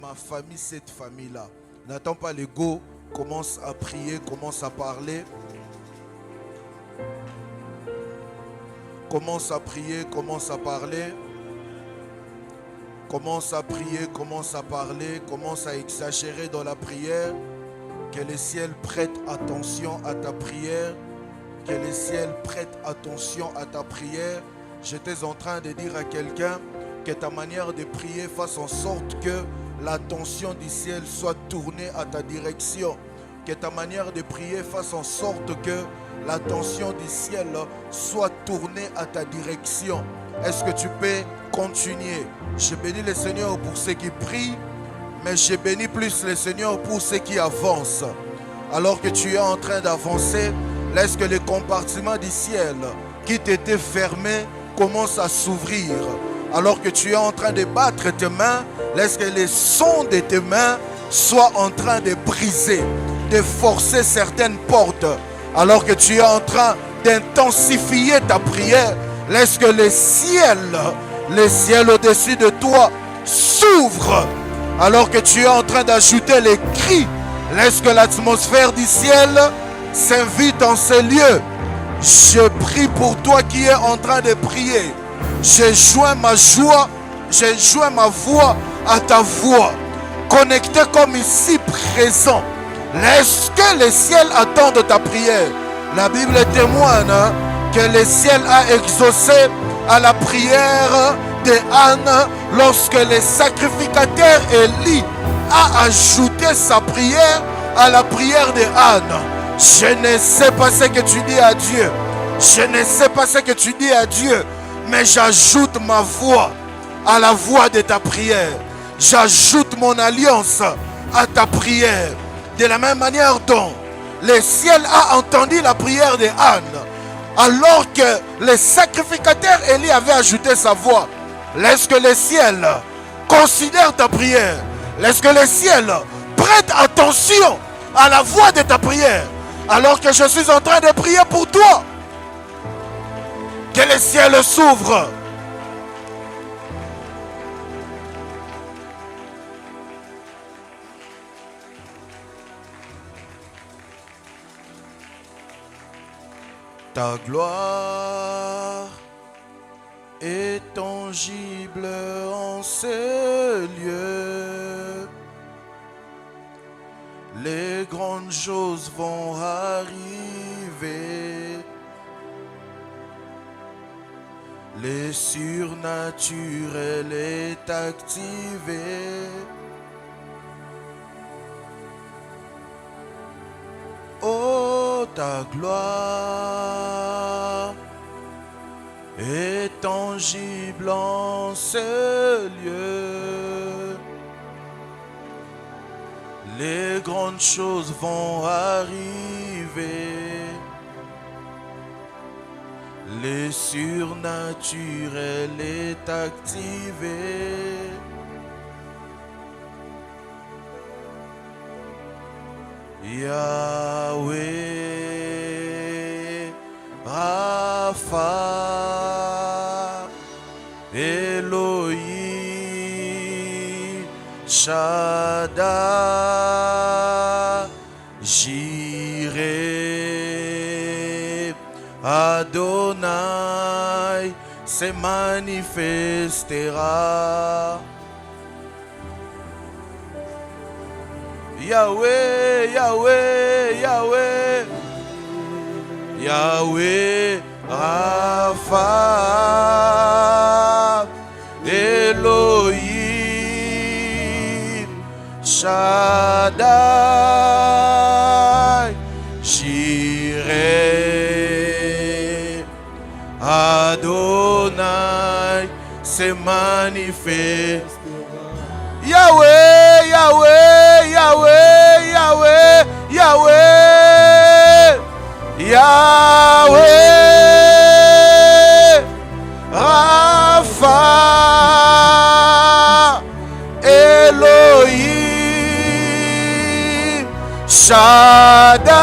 Ma famille, cette famille-là. N'attends pas l'ego, commence à prier, commence à parler. Commence à prier, commence à parler. Commence à prier, commence à parler, commence à exagérer dans la prière. Que le ciel prête attention à ta prière. Que le ciel prête attention à ta prière. J'étais en train de dire à quelqu'un que ta manière de prier fasse en sorte que l'attention du ciel soit tournée à ta direction. Que ta manière de prier fasse en sorte que l'attention du ciel soit tournée à ta direction. Est-ce que tu peux continuer? Je bénis le Seigneur pour ceux qui prient, mais je bénis plus le Seigneur pour ceux qui avancent. Alors que tu es en train d'avancer, laisse que les compartiments du ciel qui t'étaient fermés commencent à s'ouvrir. Alors que tu es en train de battre tes mains, laisse que les sons de tes mains soient en train de briser, de forcer certaines portes. Alors que tu es en train d'intensifier ta prière, laisse que le ciel au-dessus de toi s'ouvre. Alors que tu es en train d'ajouter les cris, laisse que l'atmosphère du ciel s'invite en ces lieux. Je prie pour toi qui es en train de prier. J'ai joint ma joie, j'ai joint ma voix à ta voix. Connecté comme ici présent. Laisse que le ciel attende ta prière. La Bible témoigne que le ciel a exaucé à la prière de Anne lorsque le sacrificateur Élie a ajouté sa prière à la prière de Anne. Je ne sais pas ce que tu dis à Dieu. Je ne sais pas ce que tu dis à Dieu. Mais j'ajoute ma voix à la voix de ta prière. J'ajoute mon alliance à ta prière. De la même manière dont le ciel a entendu la prière de Anne, alors que le sacrificateur Élie avait ajouté sa voix. Laisse que le ciel considère ta prière. Laisse que le ciel prête attention à la voix de ta prière. Alors que je suis en train de prier pour toi. Que le ciel s'ouvre. Ta gloire est tangible en ce lieu. Les grandes choses vont arriver. Le surnaturel est activé. Oh, ta gloire est tangible en ce lieu. Les grandes choses vont arriver. Le surnaturel est activé. Yahweh, Rapha, Elohim, Shaddai, Jireh, Adonai se manifestera. Yahweh, Yahweh, Yahweh, Yahweh, Rapha, Elohim, Shaddai, Jireh, Adonai se manifeste. Yahweh, Yahweh, Yahweh, Yahweh, Yahweh, Yahweh, Rapha, Elohim, Shaddai,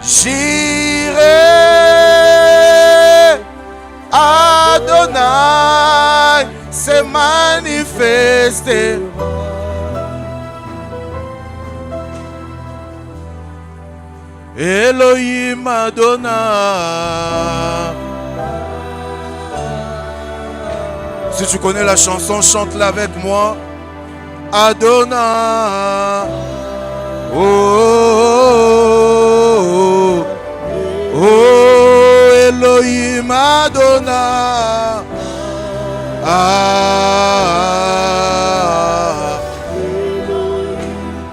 Jireh, Adonai se manifeste. manifester. Elohim Adonai. Si tu connais la chanson, chante-la avec moi. Adonai. Oh, oh, oh, oh, Elohim Adonai. Ah,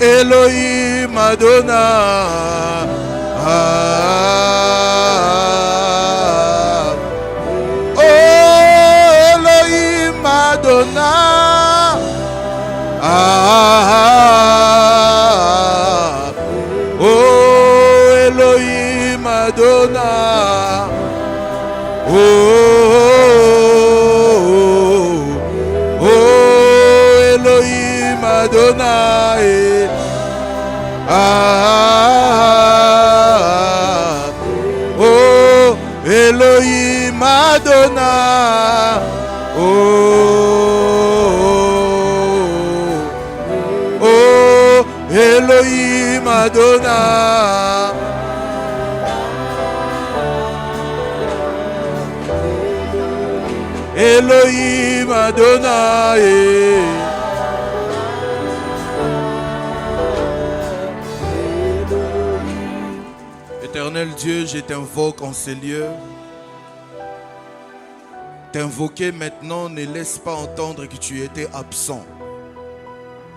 Elohim Adonai. Ah, oh, Elohim Adonai. Ah, oh, Elohim Adonai. Oh, oh, oh, Elohim Adonai. Ah, oh, Elohim Adonai. Oh, oh, Elohim Adonai. Elohim Adonai. Éternel Dieu, je t'invoque en ces lieux. T'invoquer maintenant ne laisse pas entendre que tu étais absent.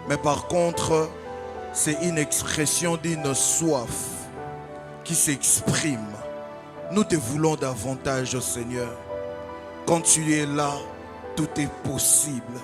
Mais par contre, c'est une expression d'une soif qui s'exprime. Nous te voulons davantage, Seigneur. Quand tu es là, tout est possible.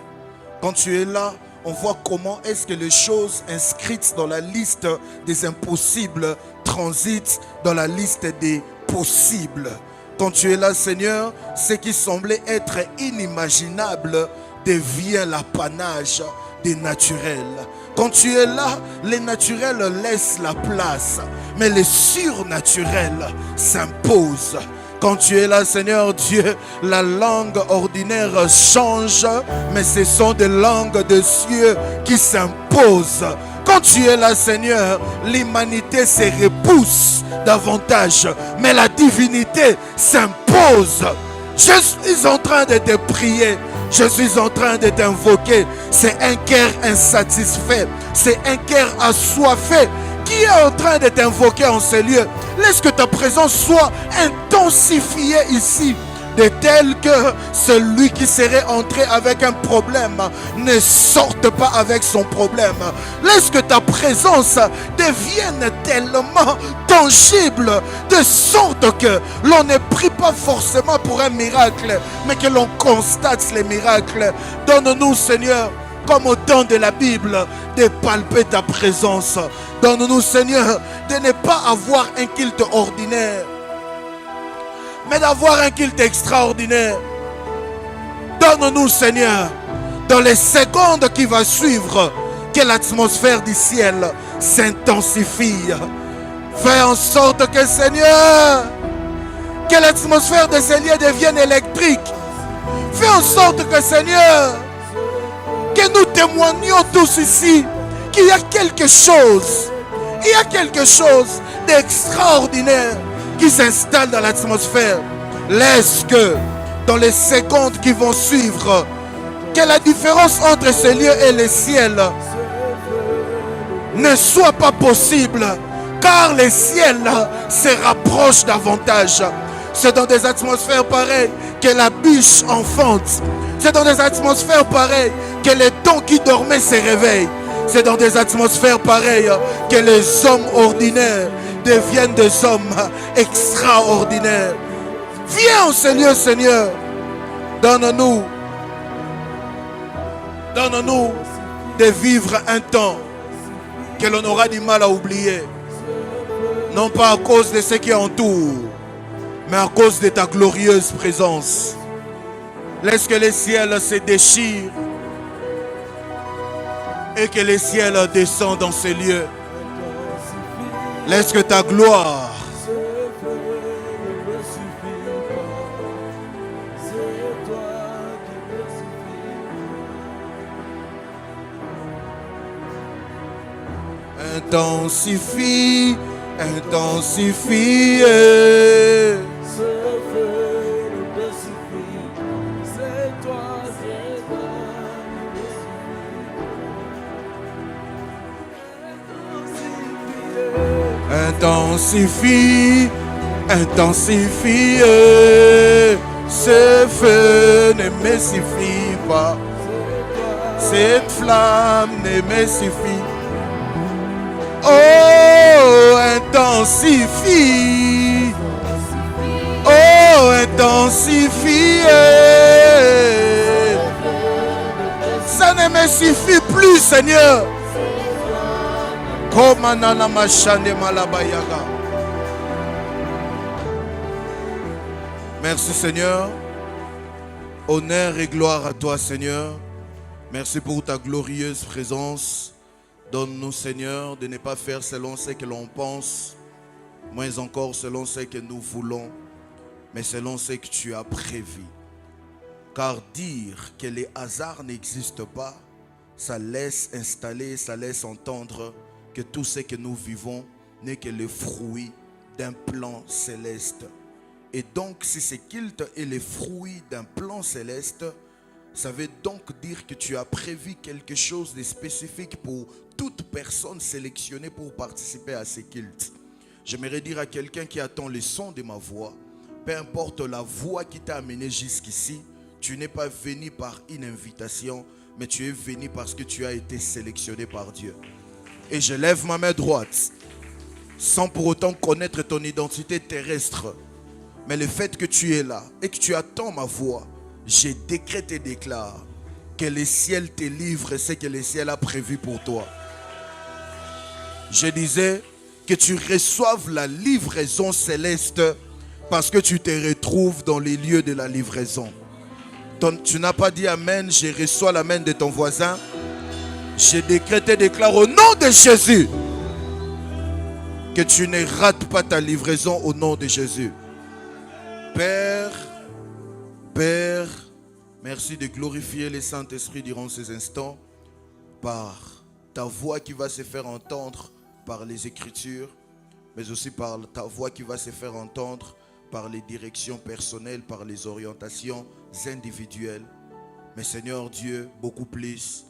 Quand tu es là, on voit comment est-ce que les choses inscrites dans la liste des impossibles transitent dans la liste des possibles. Quand tu es là, Seigneur, ce qui semblait être inimaginable devient l'apanage des naturels. Quand tu es là, les naturels laissent la place, mais les surnaturels s'imposent. Quand tu es là, Seigneur Dieu, la langue ordinaire change, mais ce sont des langues de cieux qui s'imposent. Quand tu es là, Seigneur, l'humanité se repousse davantage, mais la divinité s'impose. Je suis en train de te prier. Je suis en train de t'invoquer. C'est un cœur insatisfait. C'est un cœur assoiffé qui est en train de t'invoquer en ces lieux. Laisse que ta présence soit intensifiée ici, de tel que celui qui serait entré avec un problème ne sorte pas avec son problème. Laisse que ta présence devienne tellement tangible, de sorte que l'on ne prie pas forcément pour un miracle, mais que l'on constate les miracles. Donne-nous, Seigneur, comme au temps de la Bible, de palper ta présence. Donne-nous, Seigneur, de ne pas avoir un culte ordinaire, mais d'avoir un culte extraordinaire. Donne-nous, Seigneur, dans les secondes qui vont suivre, que l'atmosphère du ciel s'intensifie. Fais en sorte que, Seigneur, que l'atmosphère de ces lieux devienne électrique. Fais en sorte que, Seigneur, que nous témoignions tous ici qu'il y a quelque chose, d'extraordinaire qui s'installe dans l'atmosphère. Laisse que dans les secondes qui vont suivre, que la différence entre ce lieu et le ciel ne soit pas possible, car le ciel se rapproche davantage. C'est dans des atmosphères pareilles que la biche enfante. C'est dans des atmosphères pareilles que les dons qui dormaient se réveillent. C'est dans des atmosphères pareilles que les hommes ordinaires deviennent des hommes extraordinaires. Viens en ce lieu, Seigneur. Donne-nous de vivre un temps que l'on aura du mal à oublier. Non pas à cause de ce qui entoure, mais à cause de ta glorieuse présence. Laisse que les ciels se déchirent et que les ciels descendent dans ces lieux. Laisse que ta gloire Intensifie, intensifie. Ce feu nous pacifie. C'est toi, Intensifie, intensifie. Ce feu ne me suffit pas. Cette flamme ne me suffit. Oh, intensifie. Oh, intensifie. Ça ne me suffit plus, Seigneur. Merci, Seigneur. Honneur et gloire à toi, Seigneur. Merci pour ta glorieuse présence. Donne-nous, Seigneur, de ne pas faire selon ce que l'on pense, moins encore selon ce que nous voulons, mais selon ce que tu as prévu. Car dire que les hasards n'existent pas, ça laisse installer, ça laisse entendre que tout ce que nous vivons n'est que le fruit d'un plan céleste. Et donc, si ce culte est le fruit d'un plan céleste, ça veut donc dire que tu as prévu quelque chose de spécifique pour toute personne sélectionnée pour participer à ce culte. J'aimerais dire à quelqu'un qui attend le son de ma voix, peu importe la voix qui t'a amené jusqu'ici, tu n'es pas venu par une invitation, mais tu es venu parce que tu as été sélectionné par Dieu. Et je lève ma main droite, sans pour autant connaître ton identité terrestre. Mais le fait que tu es là et que tu attends ma voix, je décrète et déclare que le ciel te livre ce que le ciel a prévu pour toi. Je disais que tu reçoives la livraison céleste parce que tu te retrouves dans les lieux de la livraison. Tu n'as pas dit amen, je reçois l'amen de ton voisin. Je décrète et déclare au nom de Jésus que tu ne rates pas ta livraison au nom de Jésus. Père, merci de glorifier le Saint-Esprit durant ces instants par ta voix qui va se faire entendre par les Écritures, mais aussi par ta voix qui va se faire entendre par les directions personnelles, par les orientations individuelles. Mais Seigneur Dieu, beaucoup plus,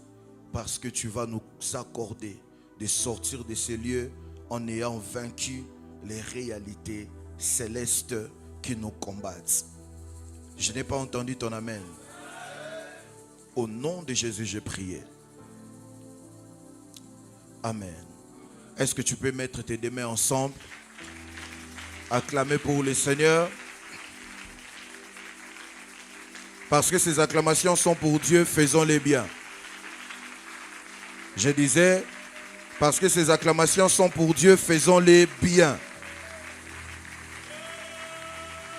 parce que tu vas nous accorder de sortir de ces lieux en ayant vaincu les réalités célestes qui nous combattent. Je n'ai pas entendu ton amen. Au nom de Jésus, j'ai prié. Amen. Est-ce que tu peux mettre tes deux mains ensemble? Acclamer pour le Seigneur. Parce que ces acclamations sont pour Dieu, faisons-les bien. Je disais, parce que ces acclamations sont pour Dieu, faisons-les bien.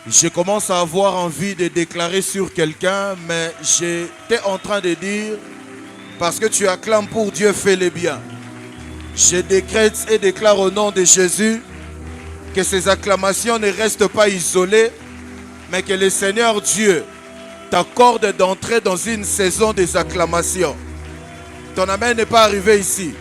Je commence à avoir envie de déclarer sur quelqu'un, mais j'étais en train de dire, parce que tu acclames pour Dieu, fais-les bien. Je décrète et déclare au nom de Jésus que ces acclamations ne restent pas isolées, mais que le Seigneur Dieu t'accorde d'entrer dans une saison des acclamations. Ton amen n'est pas arrivé ici.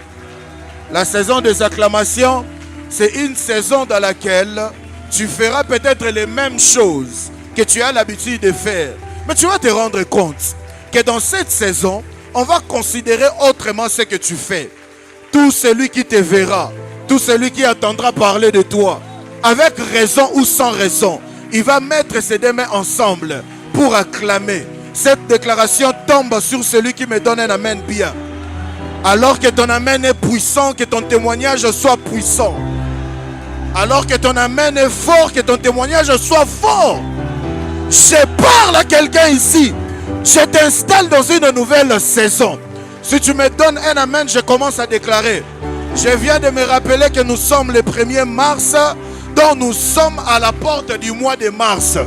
La saison des acclamations, c'est une saison dans laquelle tu feras peut-être les mêmes choses que tu as l'habitude de faire. Mais tu vas te rendre compte que dans cette saison, on va considérer autrement ce que tu fais. Tout celui qui te verra, tout celui qui entendra parler de toi, avec raison ou sans raison, il va mettre ses deux mains ensemble pour acclamer. Cette déclaration tombe sur celui qui me donne un amen bien. Alors que ton amen est puissant, que ton témoignage soit puissant. Alors que ton amen est fort, que ton témoignage soit fort. Je parle à quelqu'un ici. Je t'installe dans une nouvelle saison. Si tu me donnes un amen, je commence à déclarer. Je viens de me rappeler que nous sommes le 1er mars, donc nous sommes à la porte du mois de mars.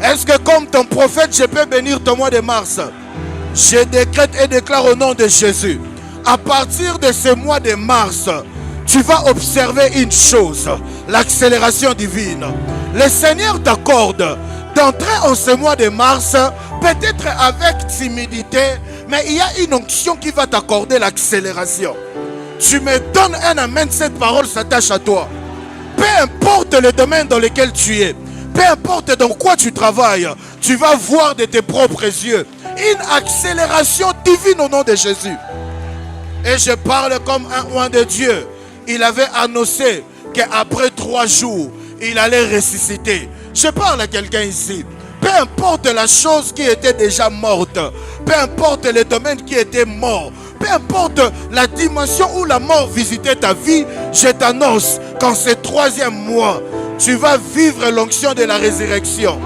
Est-ce que comme ton prophète, je peux bénir ton mois de mars? Je décrète et déclare au nom de Jésus. À partir de ce mois de mars, tu vas observer une chose, l'accélération divine. Le Seigneur t'accorde d'entrer en ce mois de mars, peut-être avec timidité, mais il y a une onction qui va t'accorder l'accélération. tu me donnes un amen, cette parole s'attache à toi. Peu importe le domaine dans lequel tu es, peu importe dans quoi tu travailles, tu vas voir de tes propres yeux une accélération divine au nom de Jésus. Et je parle comme un oint de Dieu. Il avait annoncé qu'après 3 jours, il allait ressusciter. Je parle à quelqu'un ici. Peu importe la chose qui était déjà morte, peu importe le domaine qui était mort, peu importe la dimension où la mort visitait ta vie, je t'annonce qu'en ce 3e mois, tu vas vivre l'onction de la résurrection.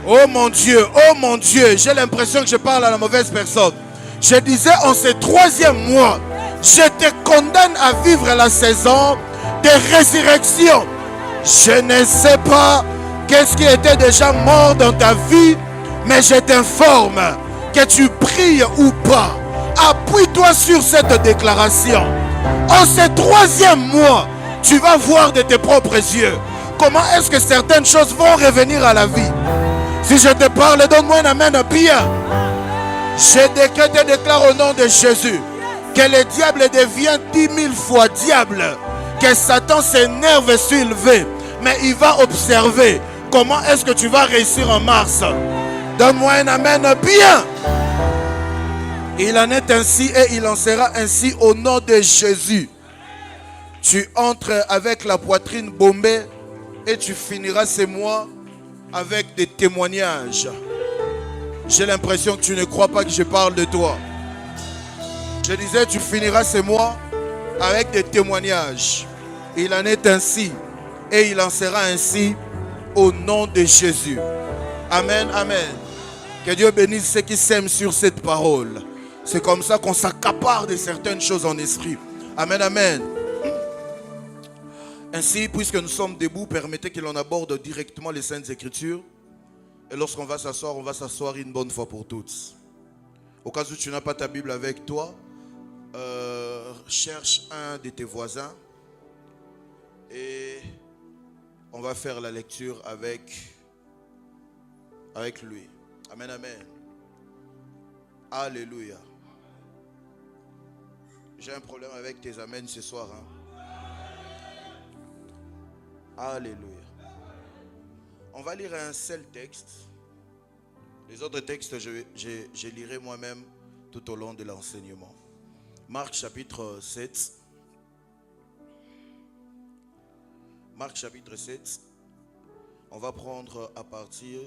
Oh mon Dieu, j'ai l'impression que je parle à la mauvaise personne. Je disais en ce 3e mois, je te condamne à vivre la saison de résurrection. Je ne sais pas qu'est-ce qui était déjà mort dans ta vie, mais je t'informe que tu pries ou pas. Appuie-toi sur cette déclaration. En ce 3e mois, tu vas voir de tes propres yeux comment est-ce que certaines choses vont revenir à la vie. Si je te parle, donne-moi un amen bien. Je te déclare au nom de Jésus que le diable devient 10 000 fois diable, que Satan s'énerve s'élever, mais il va observer comment est-ce que tu vas réussir en mars. Donne-moi un amen bien. Il en est ainsi et il en sera ainsi au nom de Jésus. Tu entres avec la poitrine bombée et tu finiras ces mois avec des témoignages. J'ai l'impression que tu ne crois pas que je parle de toi. Je disais, tu finiras ces mois avec des témoignages. Il en est ainsi et il en sera ainsi au nom de Jésus. Amen, amen. Que Dieu bénisse ceux qui s'aiment sur cette parole. C'est comme ça qu'on s'accapare de certaines choses en esprit. Amen, amen. Ainsi, puisque nous sommes debout, permettez que l'on aborde directement les Saintes Écritures. Et lorsqu'on va s'asseoir, on va s'asseoir une bonne fois pour toutes. Au cas où tu n'as pas ta Bible avec toi, cherche un de tes voisins et on va faire la lecture avec lui. Amen, amen. Alléluia. J'ai un problème avec tes amens ce soir. Alléluia. On va lire un seul texte. Les autres textes, je lirai moi-même tout au long de l'enseignement. Marc chapitre 7. Marc chapitre 7. On va prendre à partir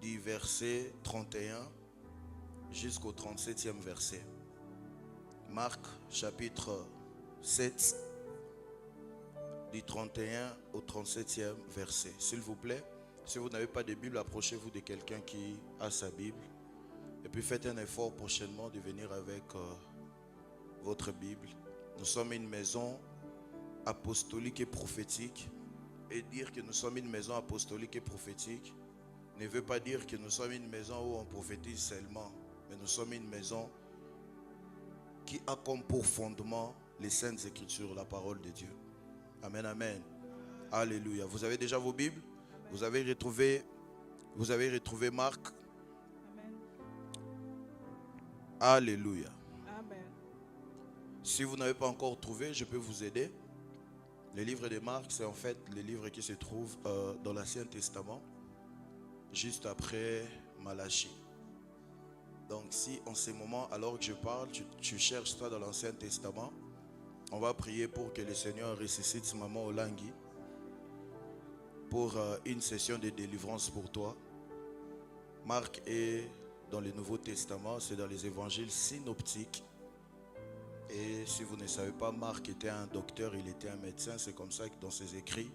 du verset 31 jusqu'au 37e verset. Marc chapitre 7. Du 31 au 37e verset. S'il vous plaît, si vous n'avez pas de Bible, approchez-vous de quelqu'un qui a sa Bible. Et puis faites un effort prochainement de venir avec votre Bible. Nous sommes une maison apostolique et prophétique. Et dire que nous sommes une maison apostolique et prophétique ne veut pas dire que nous sommes une maison où on prophétise seulement. Mais nous sommes une maison qui a comme pour fondement les Saintes Écritures, la parole de Dieu. Amen, amen. Alléluia. Vous avez déjà vos Bibles? Vous avez retrouvé Marc? Amen. Alléluia. Amen. Si vous n'avez pas encore trouvé, je peux vous aider. Le livre de Marc, c'est en fait le livre qui se trouve dans l'Ancien Testament, juste après Malachie. Donc si en ce moment, alors que je parle, tu cherches ça dans l'Ancien Testament, on va prier pour que le Seigneur ressuscite maman Olangui pour une session de délivrance pour toi. Marc est dans le Nouveau Testament, c'est dans les évangiles synoptiques. Et si vous ne savez pas, Marc était un docteur, il était un médecin. C'est comme ça que dans ses écrits,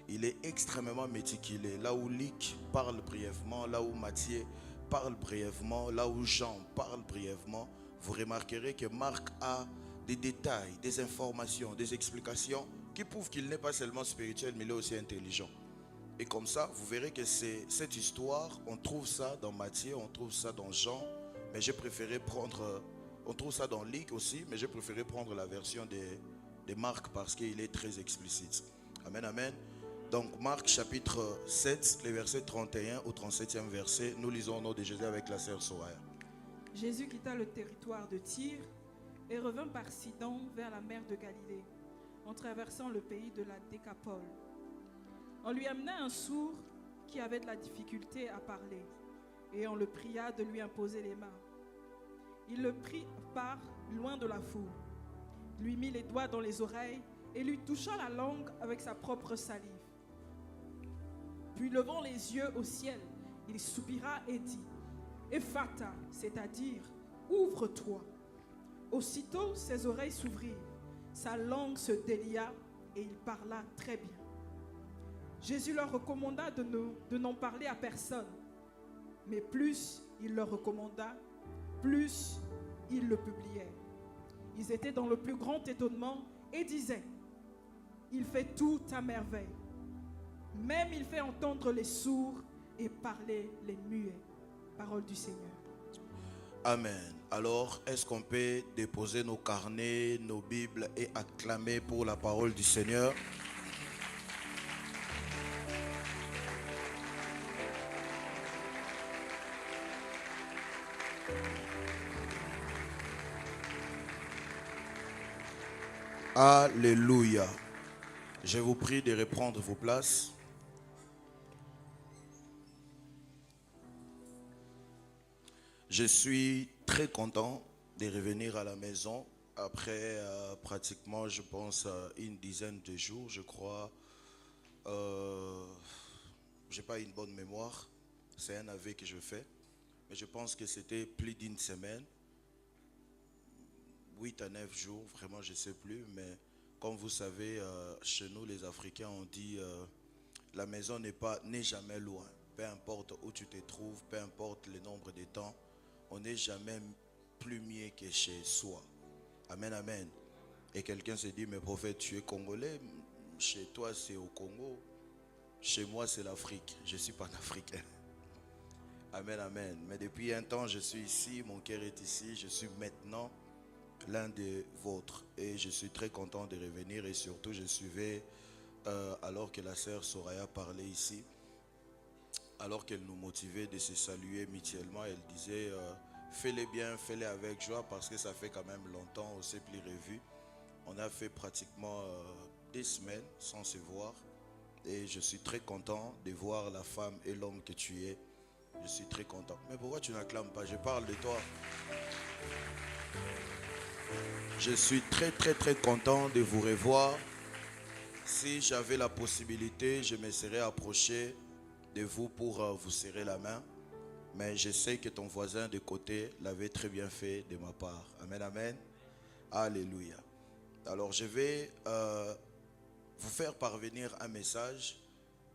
il est extrêmement méticuleux. Là où Luc parle brièvement, là où Matthieu parle brièvement, là où Jean parle brièvement, vous remarquerez que Marc a des détails, des informations, des explications qui prouvent qu'il n'est pas seulement spirituel, mais il est aussi intelligent. Et comme ça, vous verrez que cette histoire, on trouve ça dans Matthieu, on trouve ça dans Jean, mais j'ai préféré prendre... On trouve ça dans Luc aussi, mais j'ai préféré prendre la version de Marc parce qu'il est très explicite. Amen, amen. Donc Marc chapitre 7, les versets 31 au 37e verset. Nous lisons au nom de Jésus avec la sœur Soraya. Jésus quitta le territoire de Tyr et revint par Sidon vers la mer de Galilée, en traversant le pays de la Décapole. On lui amena un sourd qui avait de la difficulté à parler, et on le pria de lui imposer les mains. Il le prit par loin de la foule, lui mit les doigts dans les oreilles et lui toucha la langue avec sa propre salive. Puis levant les yeux au ciel, il soupira et dit « Ephata », c'est-à-dire « Ouvre-toi ». Aussitôt ses oreilles s'ouvrirent, sa langue se délia et il parla très bien. Jésus leur recommanda de n'en parler à personne, mais plus il leur recommanda, plus ils le publiaient. Ils étaient dans le plus grand étonnement et disaient « Il fait tout à merveille. Même il fait entendre les sourds et parler les muets. » Parole du Seigneur. Amen. Alors, est-ce qu'on peut déposer nos carnets, nos Bibles et acclamer pour la parole du Seigneur? Alléluia. Je vous prie de reprendre vos places. Je suis très content de revenir à la maison après pratiquement, je pense, une dizaine de jours, je crois. J'ai pas une bonne mémoire, c'est un aveu que je fais, mais je pense que c'était plus d'une semaine, 8 à 9 jours, vraiment je ne sais plus, mais comme vous savez, chez nous les Africains on dit la maison n'est jamais loin, peu importe où tu te trouves, peu importe le nombre de temps, on n'est jamais plus mieux que chez soi. Amen, amen. Et quelqu'un se dit, mais prophète, tu es congolais, chez toi c'est au Congo, chez moi c'est l'Afrique, je ne suis pas africain. Amen, amen. Mais depuis un temps je suis ici, mon cœur est ici, je suis maintenant l'un des vôtres et je suis très content de revenir et surtout je suivais alors que la sœur Soraya parlait ici, alors qu'elle nous motivait de se saluer mutuellement, elle disait fais-les bien, fais-les avec joie parce que ça fait quand même longtemps, on ne s'est plus revu. On a fait pratiquement des semaines sans se voir et je suis très content de voir la femme et l'homme que tu es. Je suis très content. Mais pourquoi tu n'acclames pas? Je parle de toi. Je suis très content de vous revoir. Si j'avais la possibilité, je me serais approché de vous pour vous serrer la main. Mais je sais que ton voisin de côté l'avait très bien fait de ma part. Amen, amen. Alléluia. Alors je vais vous faire parvenir un message.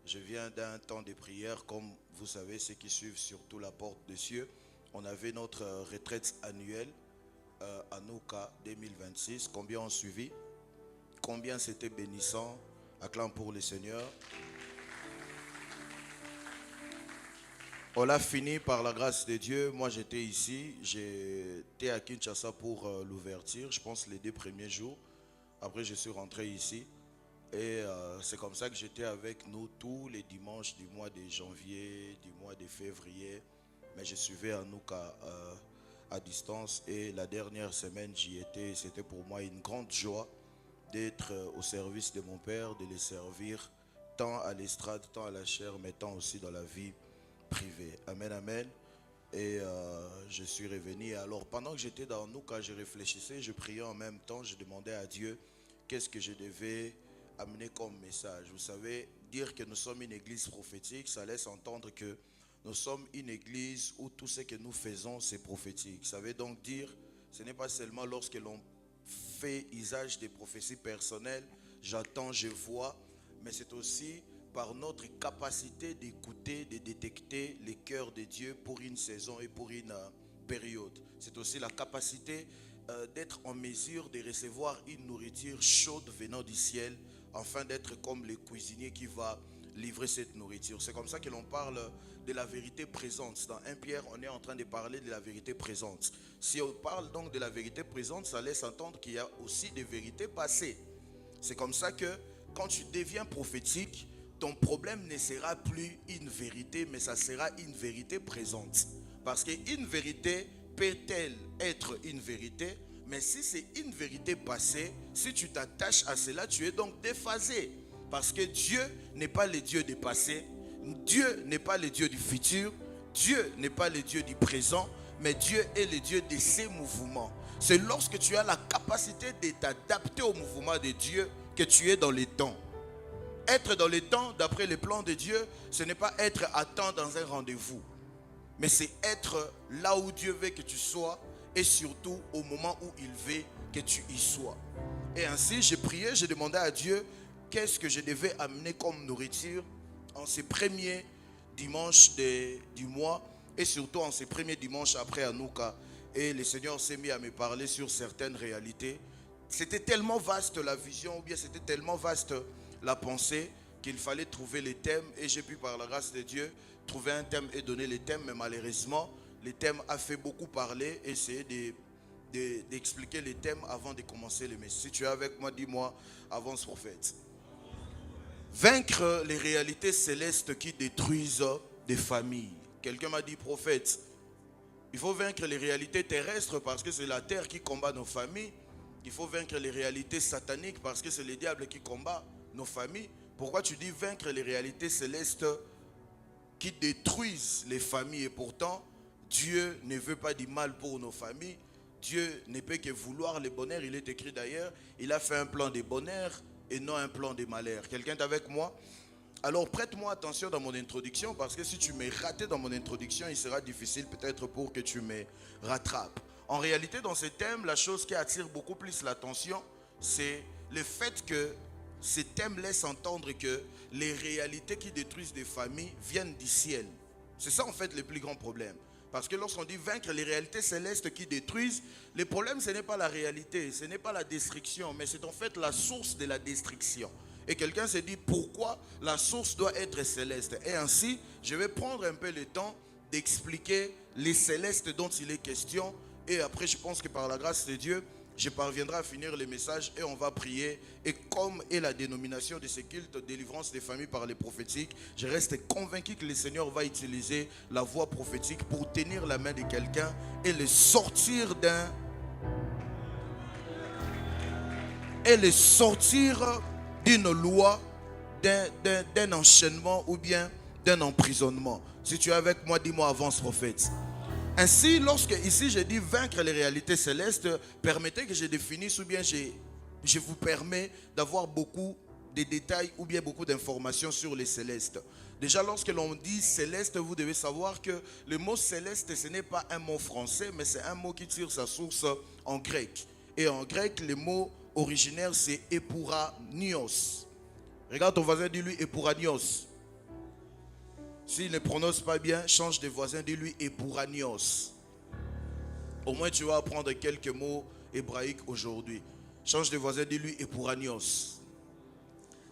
Je viens d'un temps de prière. Comme vous savez, ceux qui suivent surtout la porte des cieux, on avait notre retraite annuelle à Nouka 2026. Combien ont suivi? Combien c'était bénissant? Acclame pour le Seigneur. On l'a fini par la grâce de Dieu. Moi j'étais ici, j'étais à Kinshasa pour l'ouverture, je pense les 2 premiers jours. Après je suis rentré ici et c'est comme ça que j'étais avec nous tous les dimanches du mois de janvier, du mois de février. Mais je suivais à Nouka à distance et la dernière semaine j'y étais. C'était pour moi une grande joie d'être au service de mon père, de les servir tant à l'estrade, tant à la chair, mais tant aussi dans la vie privée. Amen, amen. Et je suis revenu. Alors pendant que j'étais dans nous, quand je réfléchissais, je priais en même temps, je demandais à Dieu qu'est-ce que je devais amener comme message. Vous savez, dire que nous sommes une église prophétique, ça laisse entendre que nous sommes une église où tout ce que nous faisons, c'est prophétique. Ça veut donc dire, ce n'est pas seulement lorsque l'on fait usage des prophéties personnelles, j'attends, je vois, mais c'est aussi par notre capacité d'écouter, de détecter les cœurs de Dieu pour une saison et pour une période. C'est aussi la capacité d'être en mesure de recevoir une nourriture chaude venant du ciel, afin d'être comme le cuisinier qui va livrer cette nourriture. C'est comme ça que l'on parle de la vérité présente. Dans 1 Pierre, on est en train de parler de la vérité présente. Si on parle donc de la vérité présente, ça laisse entendre qu'il y a aussi des vérités passées. C'est comme ça que quand tu deviens prophétique, ton problème ne sera plus une vérité, mais ça sera une vérité présente. Parce qu'une vérité peut-elle être une vérité, Mais si c'est une vérité passée, si tu t'attaches à cela, tu es donc déphasé. Parce que Dieu n'est pas le Dieu du passé, Dieu n'est pas le Dieu du futur, Dieu n'est pas le Dieu du présent, mais Dieu est le Dieu de ses mouvements. C'est lorsque tu as la capacité de t'adapter au mouvement de Dieu que tu es dans les temps. Être dans les temps, d'après les plans de Dieu, ce n'est pas être à temps dans un rendez-vous, mais c'est être là où Dieu veut que tu sois et surtout au moment où il veut que tu y sois. Et ainsi, j'ai prié, j'ai demandé à Dieu qu'est-ce que je devais amener comme nourriture en ces premiers dimanches du mois et surtout en ces premiers dimanches après Hanouka. Et le Seigneur s'est mis à me parler sur certaines réalités. C'était tellement vaste la vision, ou bien c'était tellement vaste la pensée qu'il fallait trouver les thèmes. Et j'ai pu, par la grâce de Dieu, trouver un thème et donner les thèmes. Mais malheureusement, le thème a fait beaucoup parler. Essayer d'expliquer les thèmes avant de commencer le message. Si tu es avec moi, dis-moi, avance prophète. Vaincre les réalités célestes qui détruisent des familles. Quelqu'un m'a dit, prophète, il faut vaincre les réalités terrestres parce que c'est la terre qui combat nos familles. Il faut vaincre les réalités sataniques parce que c'est le diable qui combat nos familles. Pourquoi tu dis vaincre les réalités célestes qui détruisent les familles? Et pourtant, Dieu ne veut pas du mal pour nos familles. Dieu ne peut que vouloir le bonheur. Il est écrit d'ailleurs, il a fait un plan de bonheur et non un plan de malheur. Quelqu'un est avec moi? Alors prête-moi attention dans mon introduction, parce que si tu m'es raté dans mon introduction, il sera difficile peut-être pour que tu me rattrapes. En réalité, dans ce thème, la chose qui attire beaucoup plus l'attention, c'est le fait que ce thème laisse entendre que les réalités qui détruisent des familles viennent du ciel. C'est ça en fait le plus grand problème. Parce que lorsqu'on dit vaincre les réalités célestes qui détruisent, le problème ce n'est pas la réalité, ce n'est pas la destruction, mais c'est en fait la source de la destruction. Et quelqu'un s'est dit pourquoi la source doit être céleste. Et ainsi, je vais prendre un peu le temps d'expliquer les célestes dont il est question. Et après, je pense que par la grâce de Dieu, je parviendrai à finir le message et on va prier. Et comme est la dénomination de ce culte, délivrance des familles par les prophétiques, je reste convaincu que le Seigneur va utiliser la voix prophétique pour tenir la main de quelqu'un et le sortir d'une loi, d'un enchaînement ou bien d'un emprisonnement. Si tu es avec moi, dis-moi avance prophète. Ainsi, lorsque ici je dis vaincre les réalités célestes, permettez que je définisse ou bien je vous permets d'avoir beaucoup de détails ou bien beaucoup d'informations sur les célestes. Déjà, lorsque l'on dit céleste, vous devez savoir que le mot céleste, ce n'est pas un mot français, mais c'est un mot qui tire sa source en grec. Et en grec, le mot originaire, c'est epouranios. Regarde ton voisin, dis-lui epouranios. S'il ne prononce pas bien, change de voisin, dis-lui epouranios. Au moins, tu vas apprendre quelques mots hébraïques aujourd'hui. Change de voisin, dis-lui epouranios.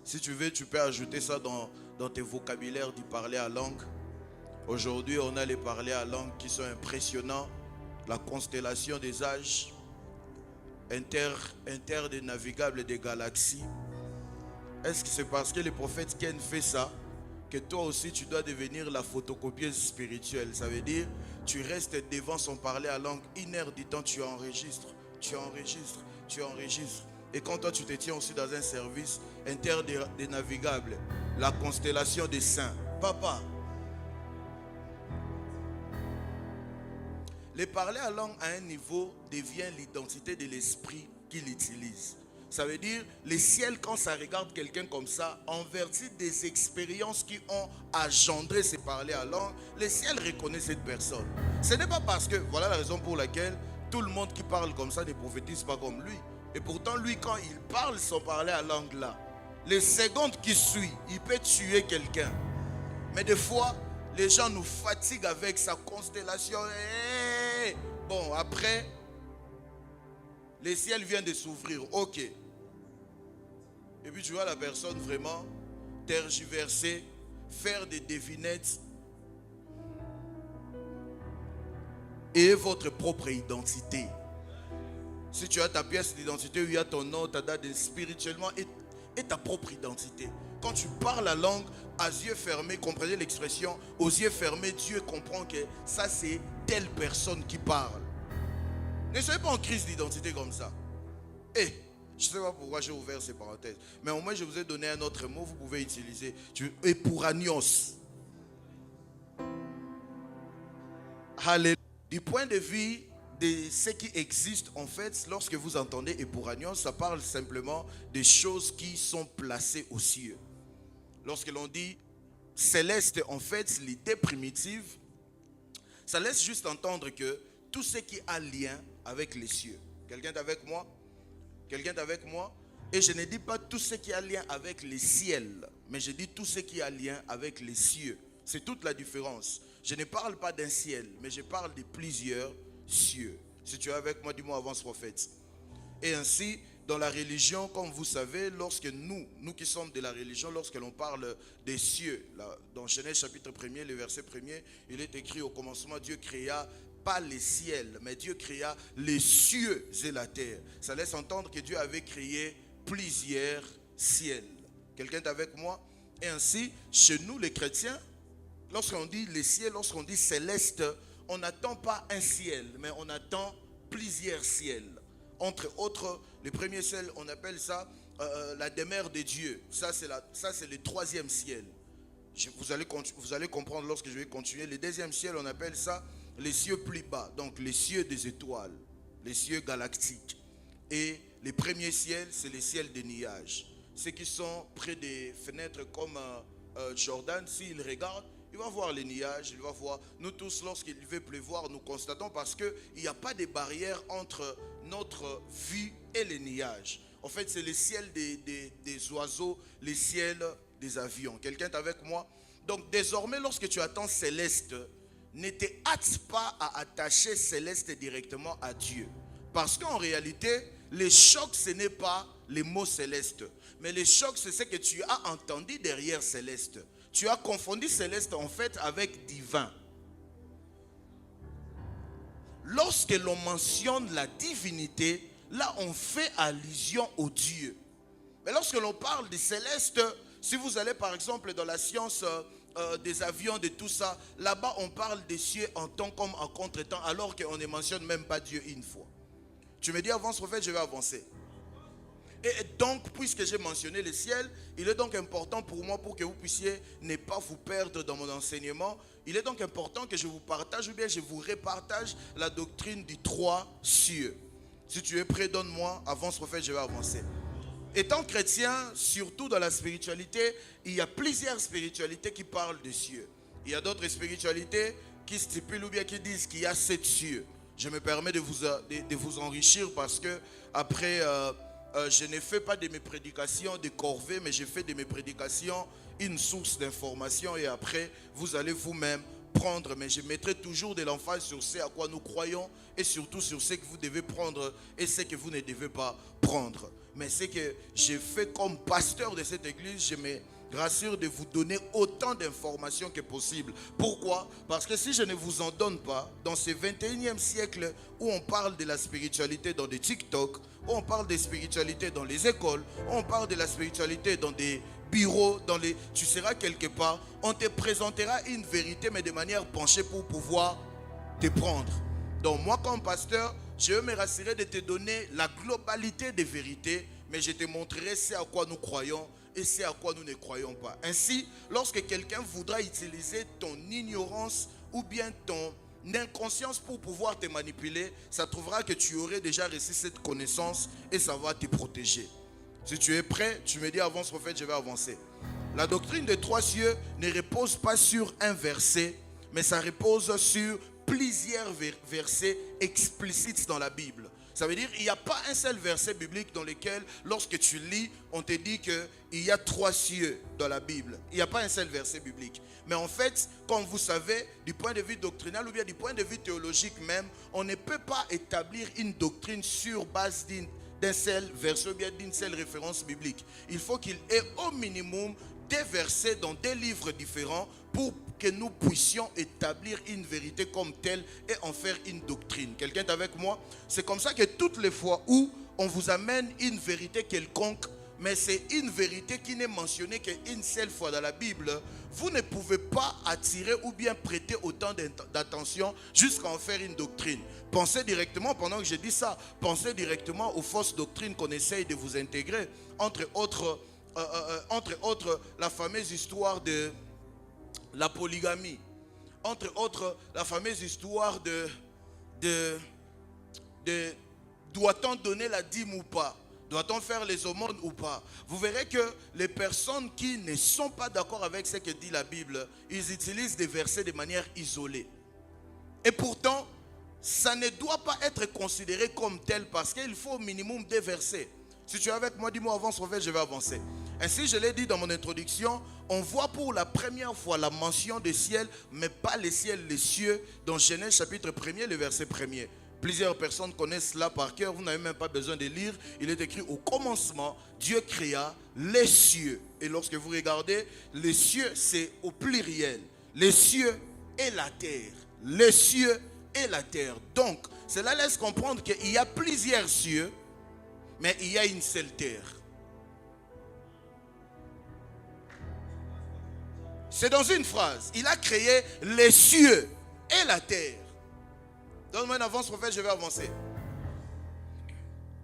Si tu veux, tu peux ajouter ça dans tes vocabulaires d'y parler à langue. Aujourd'hui, on a les parler à langue qui sont impressionnants. La constellation des âges, inter des navigables des galaxies. Est-ce que c'est parce que le prophète Ken fait ça que toi aussi tu dois devenir la photocopieuse spirituelle? Ça veut dire tu restes devant son parler à langue 1 heure du temps, tu enregistres. Et quand toi tu te tiens aussi dans un service inter des navigables, la constellation des saints, papa, le parler à langue à un niveau devient l'identité de l'esprit qu'il utilise. Ça veut dire, le ciel, quand ça regarde quelqu'un comme ça, en vertu des expériences qui ont engendré ce parler à langue, le ciel reconnaît cette personne. Ce n'est pas parce que, voilà la raison pour laquelle tout le monde qui parle comme ça ne prophétise pas comme lui. Et pourtant, lui, quand il parle son parler à langue là, les secondes qui suivent, il peut tuer quelqu'un. Mais des fois, les gens nous fatiguent avec sa constellation. Bon, après, le ciel vient de s'ouvrir. Ok. Et puis tu vois la personne vraiment tergiverser, faire des devinettes. Et votre propre identité. Si tu as ta pièce d'identité où il y a ton nom, ta date spirituellement et ta propre identité. Quand tu parles la langue, à yeux fermés, comprenez l'expression, aux yeux fermés, Dieu comprend que ça c'est telle personne qui parle. Ne soyez pas en crise d'identité comme ça. Je ne sais pas pourquoi j'ai ouvert ces parenthèses. Mais au moins, je vous ai donné un autre mot, vous pouvez utiliser. Épouranios. Alléluia. Du point de vue de ce qui existe, en fait, lorsque vous entendez épouranios, ça parle simplement des choses qui sont placées aux cieux. Lorsque l'on dit céleste, en fait, l'idée primitive, ça laisse juste entendre que tout ce qui a lien avec les cieux. Quelqu'un est avec moi? Quelqu'un est avec moi? Et je ne dis pas tout ce qui a lien avec les ciels, mais je dis tout ce qui a lien avec les cieux. C'est toute la différence. Je ne parle pas d'un ciel, mais je parle de plusieurs cieux. Si tu es avec moi, dis-moi avance prophète. Et ainsi, dans la religion, comme vous savez, lorsque nous qui sommes de la religion, lorsque l'on parle des cieux, là, dans Genèse chapitre 1er, le verset 1er, il est écrit au commencement, Dieu créa pas les ciels, mais Dieu créa les cieux et la terre. Ça laisse entendre que Dieu avait créé plusieurs ciels. Quelqu'un est avec moi? Et ainsi, chez nous les chrétiens, lorsqu'on dit les ciels, lorsqu'on dit céleste, on n'attend pas un ciel, mais on attend plusieurs ciels. Entre autres, le premier ciel, on appelle ça la demeure de Dieu. Ça, c'est le troisième ciel. Vous allez comprendre lorsque je vais continuer. Le deuxième ciel, on appelle ça les cieux plus bas. Donc, les cieux des étoiles, les cieux galactiques. Et le premier ciel, c'est les ciels des nuages. Ceux qui sont près des fenêtres comme Jordan, s'il regarde, il va voir les nuages, il va voir. Nous tous, lorsqu'il veut pleuvoir, nous constatons parce qu'il n'y a pas de barrière entre notre vue et les nuages. En fait, c'est le ciel des oiseaux, les ciels des avions. Quelqu'un est avec moi? Donc, désormais, lorsque tu attends céleste, ne te hâte pas à attacher céleste directement à Dieu. Parce qu'en réalité, le choc, ce n'est pas les mots célestes. Mais le choc, c'est ce que tu as entendu derrière céleste. Tu as confondu céleste en fait avec divin. Lorsque l'on mentionne la divinité, là on fait allusion au Dieu. Mais lorsque l'on parle de céleste, si vous allez par exemple dans la science des avions, de tout ça, là-bas on parle des cieux en temps comme en contre-temps, alors qu'on ne mentionne même pas Dieu une fois. Tu me dis avance prophète, je vais avancer. Et donc, puisque j'ai mentionné le ciel, il est donc important pour moi, pour que vous puissiez ne pas vous perdre dans mon enseignement, il est donc important que je vous partage ou bien je vous repartage la doctrine du 3 cieux. Si tu es prêt, donne-moi, avance prophète, je vais avancer. Étant chrétien, surtout dans la spiritualité, il y a plusieurs spiritualités qui parlent de cieux. Il y a d'autres spiritualités qui stipulent ou bien qui disent qu'il y a 7 cieux. Je me permets de vous enrichir parce que après... je ne fais pas de mes prédications de corvée, mais je fais de mes prédications une source d'information et après, vous allez vous-même prendre. Mais je mettrai toujours de l'emphase sur ce à quoi nous croyons et surtout sur ce que vous devez prendre et ce que vous ne devez pas prendre. Mais ce que je fais comme pasteur de cette église, je me rassure de vous donner autant d'informations que possible. Pourquoi? Parce que si je ne vous en donne pas, dans ce 21e siècle où on parle de la spiritualité dans des TikTok, où on parle de spiritualité dans les écoles, où on parle de la spiritualité dans des bureaux, tu seras quelque part, on te présentera une vérité mais de manière penchée pour pouvoir te prendre. Donc moi comme pasteur, je veux me rassurer de te donner la globalité des vérités, mais je te montrerai ce à quoi nous croyons et c'est à quoi nous ne croyons pas. Ainsi, lorsque quelqu'un voudra utiliser ton ignorance ou bien ton inconscience pour pouvoir te manipuler, ça trouvera que tu aurais déjà reçu cette connaissance et ça va te protéger. Si tu es prêt, tu me dis avance prophète, je vais avancer. La doctrine des 3 cieux ne repose pas sur un verset, mais ça repose sur plusieurs versets explicites dans la Bible. Ça veut dire qu'il n'y a pas un seul verset biblique dans lequel, lorsque tu lis, on te dit qu'il y a 3 cieux dans la Bible. Il n'y a pas un seul verset biblique. Mais en fait, comme vous savez, du point de vue doctrinal ou bien du point de vue théologique même, on ne peut pas établir une doctrine sur base d'un seul verset ou bien d'une seule référence biblique. Il faut qu'il y ait au minimum des versets dans des livres différents pour que nous puissions établir une vérité comme telle et en faire une doctrine. Quelqu'un est avec moi? C'est comme ça que toutes les fois où on vous amène une vérité quelconque, mais c'est une vérité qui n'est mentionnée qu'une seule fois dans la Bible. Vous ne pouvez pas attirer ou bien prêter autant d'attention jusqu'à en faire une doctrine. Pensez directement, pendant que je dis ça, pensez directement aux fausses doctrines qu'on essaye de vous intégrer. Entre autres, la fameuse histoire de la polygamie. Entre autres, la fameuse histoire de doit-on donner la dîme ou pas? Doit-on faire les aumônes ou pas? Vous verrez que les personnes qui ne sont pas d'accord avec ce que dit la Bible, ils utilisent des versets de manière isolée. Et pourtant, ça ne doit pas être considéré comme tel parce qu'il faut au minimum des versets. Si tu es avec moi, dis-moi avance, je vais avancer. Ainsi, je l'ai dit dans mon introduction, on voit pour la première fois la mention des ciels, mais pas les ciels, les cieux, dans Genèse chapitre 1er, le verset 1er. Plusieurs personnes connaissent cela par cœur, vous n'avez même pas besoin de lire. Il est écrit au commencement, Dieu créa les cieux. Et lorsque vous regardez, les cieux c'est au pluriel. Les cieux et la terre. Les cieux et la terre. Donc, cela laisse comprendre qu'il y a plusieurs cieux, mais il y a une seule terre. C'est dans une phrase. Il a créé les cieux et la terre. Donne-moi une avance, prophète, je vais avancer.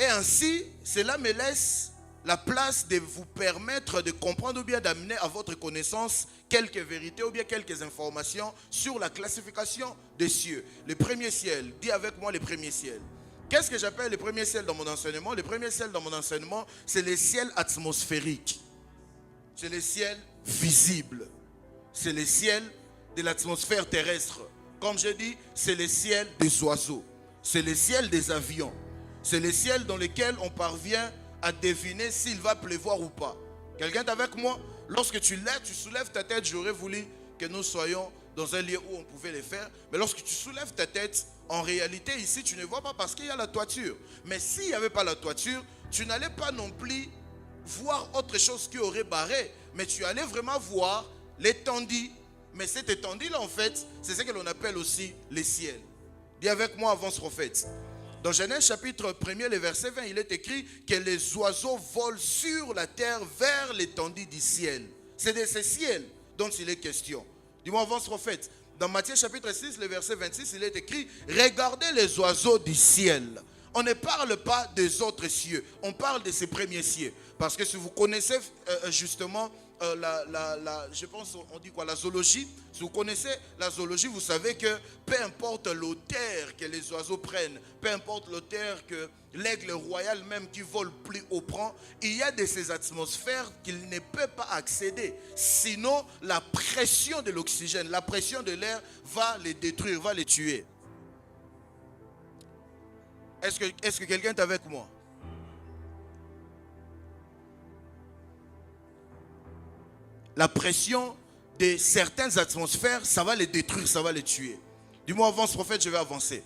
Et ainsi, cela me laisse la place de vous permettre de comprendre ou bien d'amener à votre connaissance quelques vérités ou bien quelques informations sur la classification des cieux. Le premier ciel, dis avec moi le premier ciel. Qu'est-ce que j'appelle le premier ciel dans mon enseignement? Le premier ciel dans mon enseignement, c'est le ciel atmosphérique. C'est le ciel visible. C'est le ciel de l'atmosphère terrestre. Comme je dis, c'est le ciel des oiseaux. C'est le ciel des avions. C'est le ciel dans lequel on parvient à deviner s'il va pleuvoir ou pas. Quelqu'un est avec moi? Lorsque tu soulèves ta tête, j'aurais voulu que nous soyons dans un lieu où on pouvait le faire. Mais lorsque tu soulèves ta tête, en réalité, ici, tu ne vois pas parce qu'il y a la toiture. Mais s'il n'y avait pas la toiture, tu n'allais pas non plus voir autre chose qui aurait barré. Mais tu allais vraiment voir l'étendue. Mais cette étendue-là, en fait, c'est ce que l'on appelle aussi les ciels. Dis avec moi, avance prophète. Dans Genèse chapitre 1er, le verset 20, il est écrit que les oiseaux volent sur la terre vers l'étendue du ciel. C'est de ce ciel dont il est question. Dis-moi, avance prophète. Dans Matthieu chapitre 6, le verset 26, il est écrit « Regardez les oiseaux du ciel ». On ne parle pas des autres cieux, on parle de ces premiers cieux. Parce que si vous connaissez justement je pense on dit quoi, la zoologie. Si vous connaissez la zoologie, vous savez que peu importe l'auteur que les oiseaux prennent, peu importe l'auteur que l'aigle royal même qui vole plus haut prend, il y a de ces atmosphères qu'il ne peut pas accéder. Sinon, la pression de l'oxygène, la pression de l'air va les détruire, va les tuer. Est-ce que quelqu'un est avec moi? La pression de certaines atmosphères, ça va les détruire, ça va les tuer. Dis-moi, avance prophète, je vais avancer.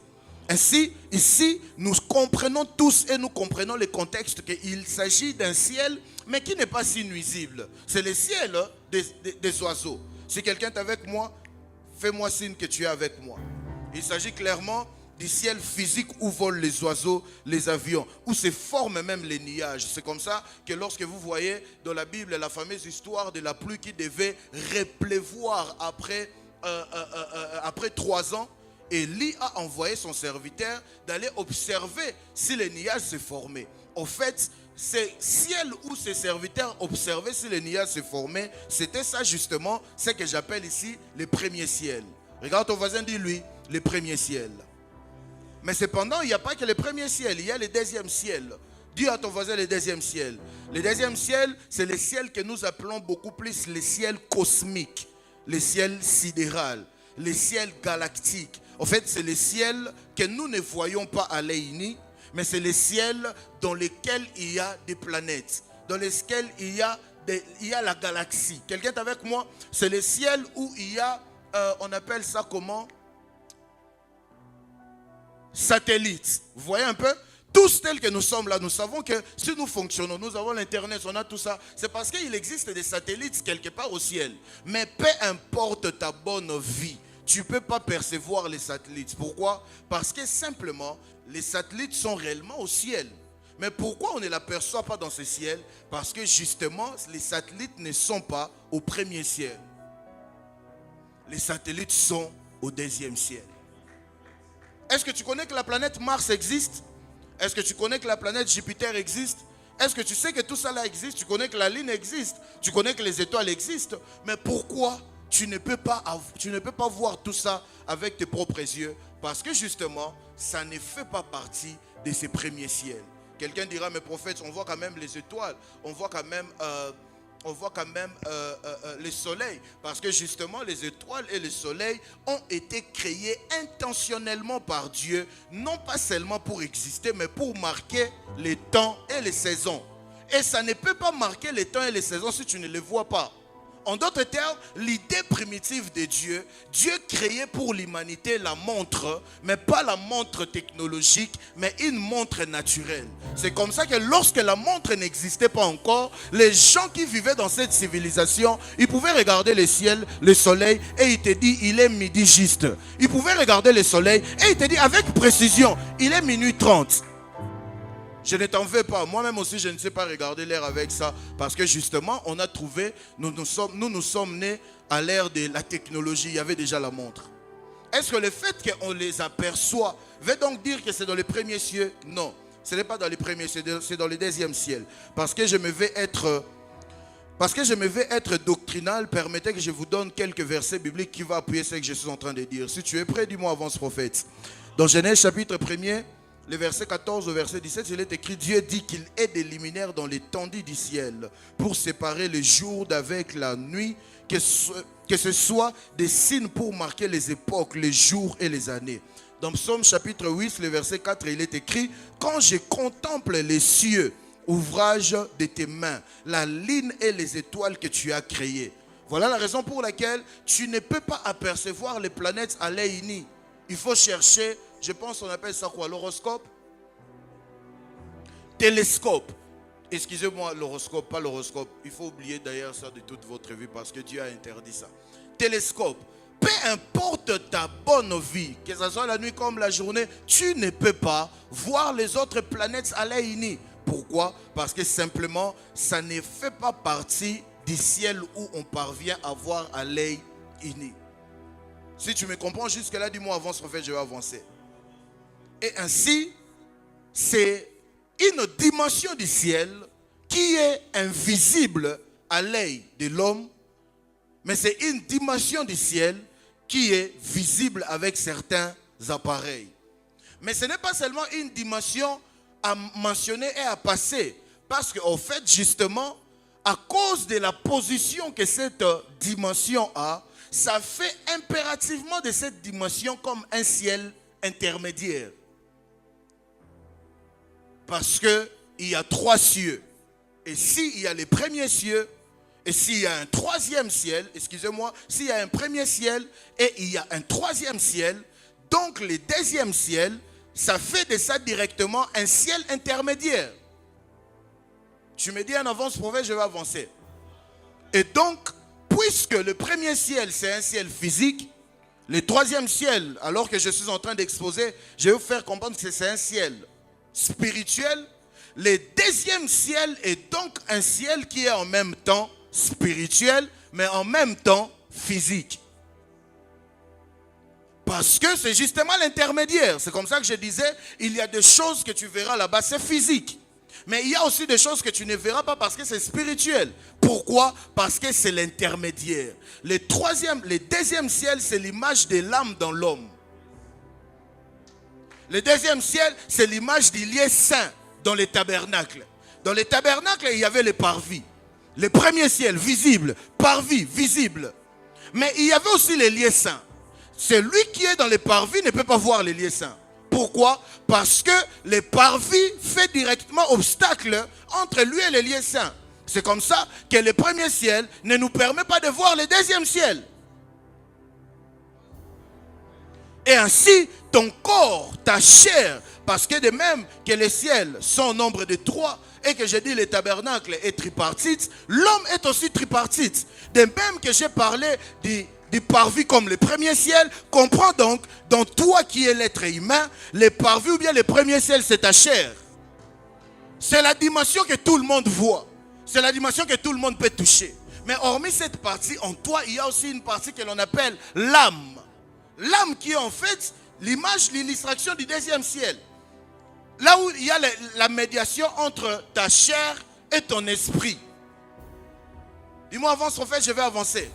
Ainsi, ici, nous comprenons tous et nous comprenons le contexte qu'il s'agit d'un ciel, mais qui n'est pas si nuisible. C'est le ciel des oiseaux. Si quelqu'un est avec moi, fais-moi signe que tu es avec moi. Il s'agit clairement du ciel physique où volent les oiseaux, les avions, où se forment même les nuages. C'est comme ça que lorsque vous voyez dans la Bible la fameuse histoire de la pluie qui devait repleuvoir après 3 ans, Élie a envoyé son serviteur d'aller observer si les nuages se formaient. En fait, ce ciel où ses serviteurs observaient si les nuages se formaient, c'était ça justement, ce que j'appelle ici le premier ciel. Regarde ton voisin, dis-lui, le premier ciel. Mais cependant, il n'y a pas que le premier ciel, il y a le deuxième ciel. Dis à ton voisin le deuxième ciel. Le deuxième ciel, c'est le ciel que nous appelons beaucoup plus le ciel cosmique, le ciel sidéral, le ciel galactique. En fait, c'est le ciel que nous ne voyons pas à l'œil nu, mais c'est le ciel dans lequel il y a des planètes, dans lequel il y a la galaxie. Quelqu'un est avec moi? C'est le ciel où il y a, on appelle ça comment? Satellites. Vous voyez un peu? Tous tels que nous sommes là, nous savons que si nous fonctionnons, nous avons l'internet, on a tout ça, c'est parce qu'il existe des satellites quelque part au ciel. Mais peu importe ta bonne vie, tu ne peux pas percevoir les satellites. Pourquoi? Parce que simplement, les satellites sont réellement au ciel. Mais pourquoi on ne l'aperçoit pas dans ce ciel? Parce que justement, les satellites ne sont pas au premier ciel. Les satellites sont au deuxième ciel. Est-ce que tu connais que la planète Mars existe? Est-ce que tu connais que la planète Jupiter existe? Est-ce que tu sais que tout ça là existe? Tu connais que la Lune existe? Tu connais que les étoiles existent? Mais pourquoi tu ne peux pas voir tout ça avec tes propres yeux? Parce que justement, ça ne fait pas partie de ces premiers ciels. Quelqu'un dira, mais prophète, on voit quand même les étoiles, on voit quand même le soleil. Parce que justement, les étoiles et le soleil ont été créés intentionnellement par Dieu, non pas seulement pour exister, mais pour marquer les temps et les saisons. Et ça ne peut pas marquer les temps et les saisons si tu ne les vois pas. En d'autres termes, l'idée primitive de Dieu, Dieu créait pour l'humanité la montre, mais pas la montre technologique, mais une montre naturelle. C'est comme ça que lorsque la montre n'existait pas encore, les gens qui vivaient dans cette civilisation, ils pouvaient regarder le ciel, le soleil, et il te dit, il est midi juste. Ils pouvaient regarder le soleil, et il te dit avec précision, il est minuit 30. Je ne t'en veux pas. Moi-même aussi, je ne sais pas regarder l'heure avec ça. Parce que justement, on a trouvé, nous sommes nés à l'ère de la technologie. Il y avait déjà la montre. Est-ce que le fait qu'on les aperçoit veut donc dire que c'est dans les premiers cieux? Non, ce n'est pas dans les premiers cieux, c'est dans les deuxièmes ciels. Parce que je me vais être doctrinal, permettez que je vous donne quelques versets bibliques qui vont appuyer ce que je suis en train de dire. Si tu es prêt, dis-moi avance prophète. Dans Genèse chapitre 1er, le verset 14 au verset 17, il est écrit: Dieu dit qu'il est des luminaires dans l'étendue du ciel pour séparer le jour d'avec la nuit, que ce soit des signes pour marquer les époques, les jours et les années. Dans Psaume chapitre 8, le verset 4, il est écrit: quand je contemple les cieux, ouvrage de tes mains, la lune et les étoiles que tu as créées. Voilà la raison pour laquelle tu ne peux pas apercevoir les planètes à l'œil nu. Il faut chercher, je pense qu'on appelle ça quoi, l'horoscope? Télescope. Excusez-moi, l'horoscope, pas l'horoscope. Il faut oublier d'ailleurs ça de toute votre vie parce que Dieu a interdit ça. Télescope. Peu importe ta bonne vie, que ce soit la nuit comme la journée, tu ne peux pas voir les autres planètes à l'œil nu. Pourquoi? Parce que simplement, ça ne fait pas partie du ciel où on parvient à voir à l'œil nu. Si tu me comprends jusque-là, dis-moi avance, prophète, je vais avancer. Et ainsi, c'est une dimension du ciel qui est invisible à l'œil de l'homme, mais c'est une dimension du ciel qui est visible avec certains appareils. Mais ce n'est pas seulement une dimension à mentionner et à passer, parce qu'en fait, justement, à cause de la position que cette dimension a, ça fait impérativement de cette dimension comme un ciel intermédiaire. Parce qu'il y a trois cieux. Et s'il y a les premiers cieux, et s'il y a un troisième ciel, excusez-moi, s'il y a un premier ciel et il y a un troisième ciel, donc le deuxième ciel, ça fait de ça directement un ciel intermédiaire. Tu me dis en avance, prophète, je vais avancer. Et donc, puisque le premier ciel, c'est un ciel physique, le troisième ciel, alors que je suis en train d'exposer, je vais vous faire comprendre que c'est un ciel spirituel. Le deuxième ciel est donc un ciel qui est en même temps spirituel, mais en même temps physique. Parce que c'est justement l'intermédiaire. C'est comme ça que je disais, il y a des choses que tu verras là-bas, c'est physique. Mais il y a aussi des choses que tu ne verras pas parce que c'est spirituel. Pourquoi? Parce que c'est l'intermédiaire. Le deuxième ciel, c'est l'image de l'âme dans l'homme. Le deuxième ciel, c'est l'image du lieu saint dans les tabernacles. Dans les tabernacles, il y avait les parvis. Le premier ciel, visible, parvis, visible. Mais il y avait aussi les lieux saints. Celui qui est dans les parvis ne peut pas voir les lieux saints. Pourquoi? Parce que les parvis fait directement obstacle entre lui et les lieux saints. C'est comme ça que le premier ciel ne nous permet pas de voir le deuxième ciel. Et ainsi, ton corps, ta chair, parce que de même que les ciels sont au nombre de 3, et que j'ai dit le tabernacle est tripartite, l'homme est aussi tripartite. De même que j'ai parlé du parvis comme le premier ciel, comprends donc, dans toi qui es l'être humain, le parvis ou bien le premier ciel, c'est ta chair. c'est la dimension que tout le monde voit. C'est la dimension que tout le monde peut toucher. Mais hormis cette partie, en toi, il y a aussi une partie que l'on appelle l'âme. L'âme qui est en fait l'image, l'illustration du deuxième ciel. Là où il y a la médiation entre ta chair et ton esprit. Dis-moi, avance, en fait, je vais avancer.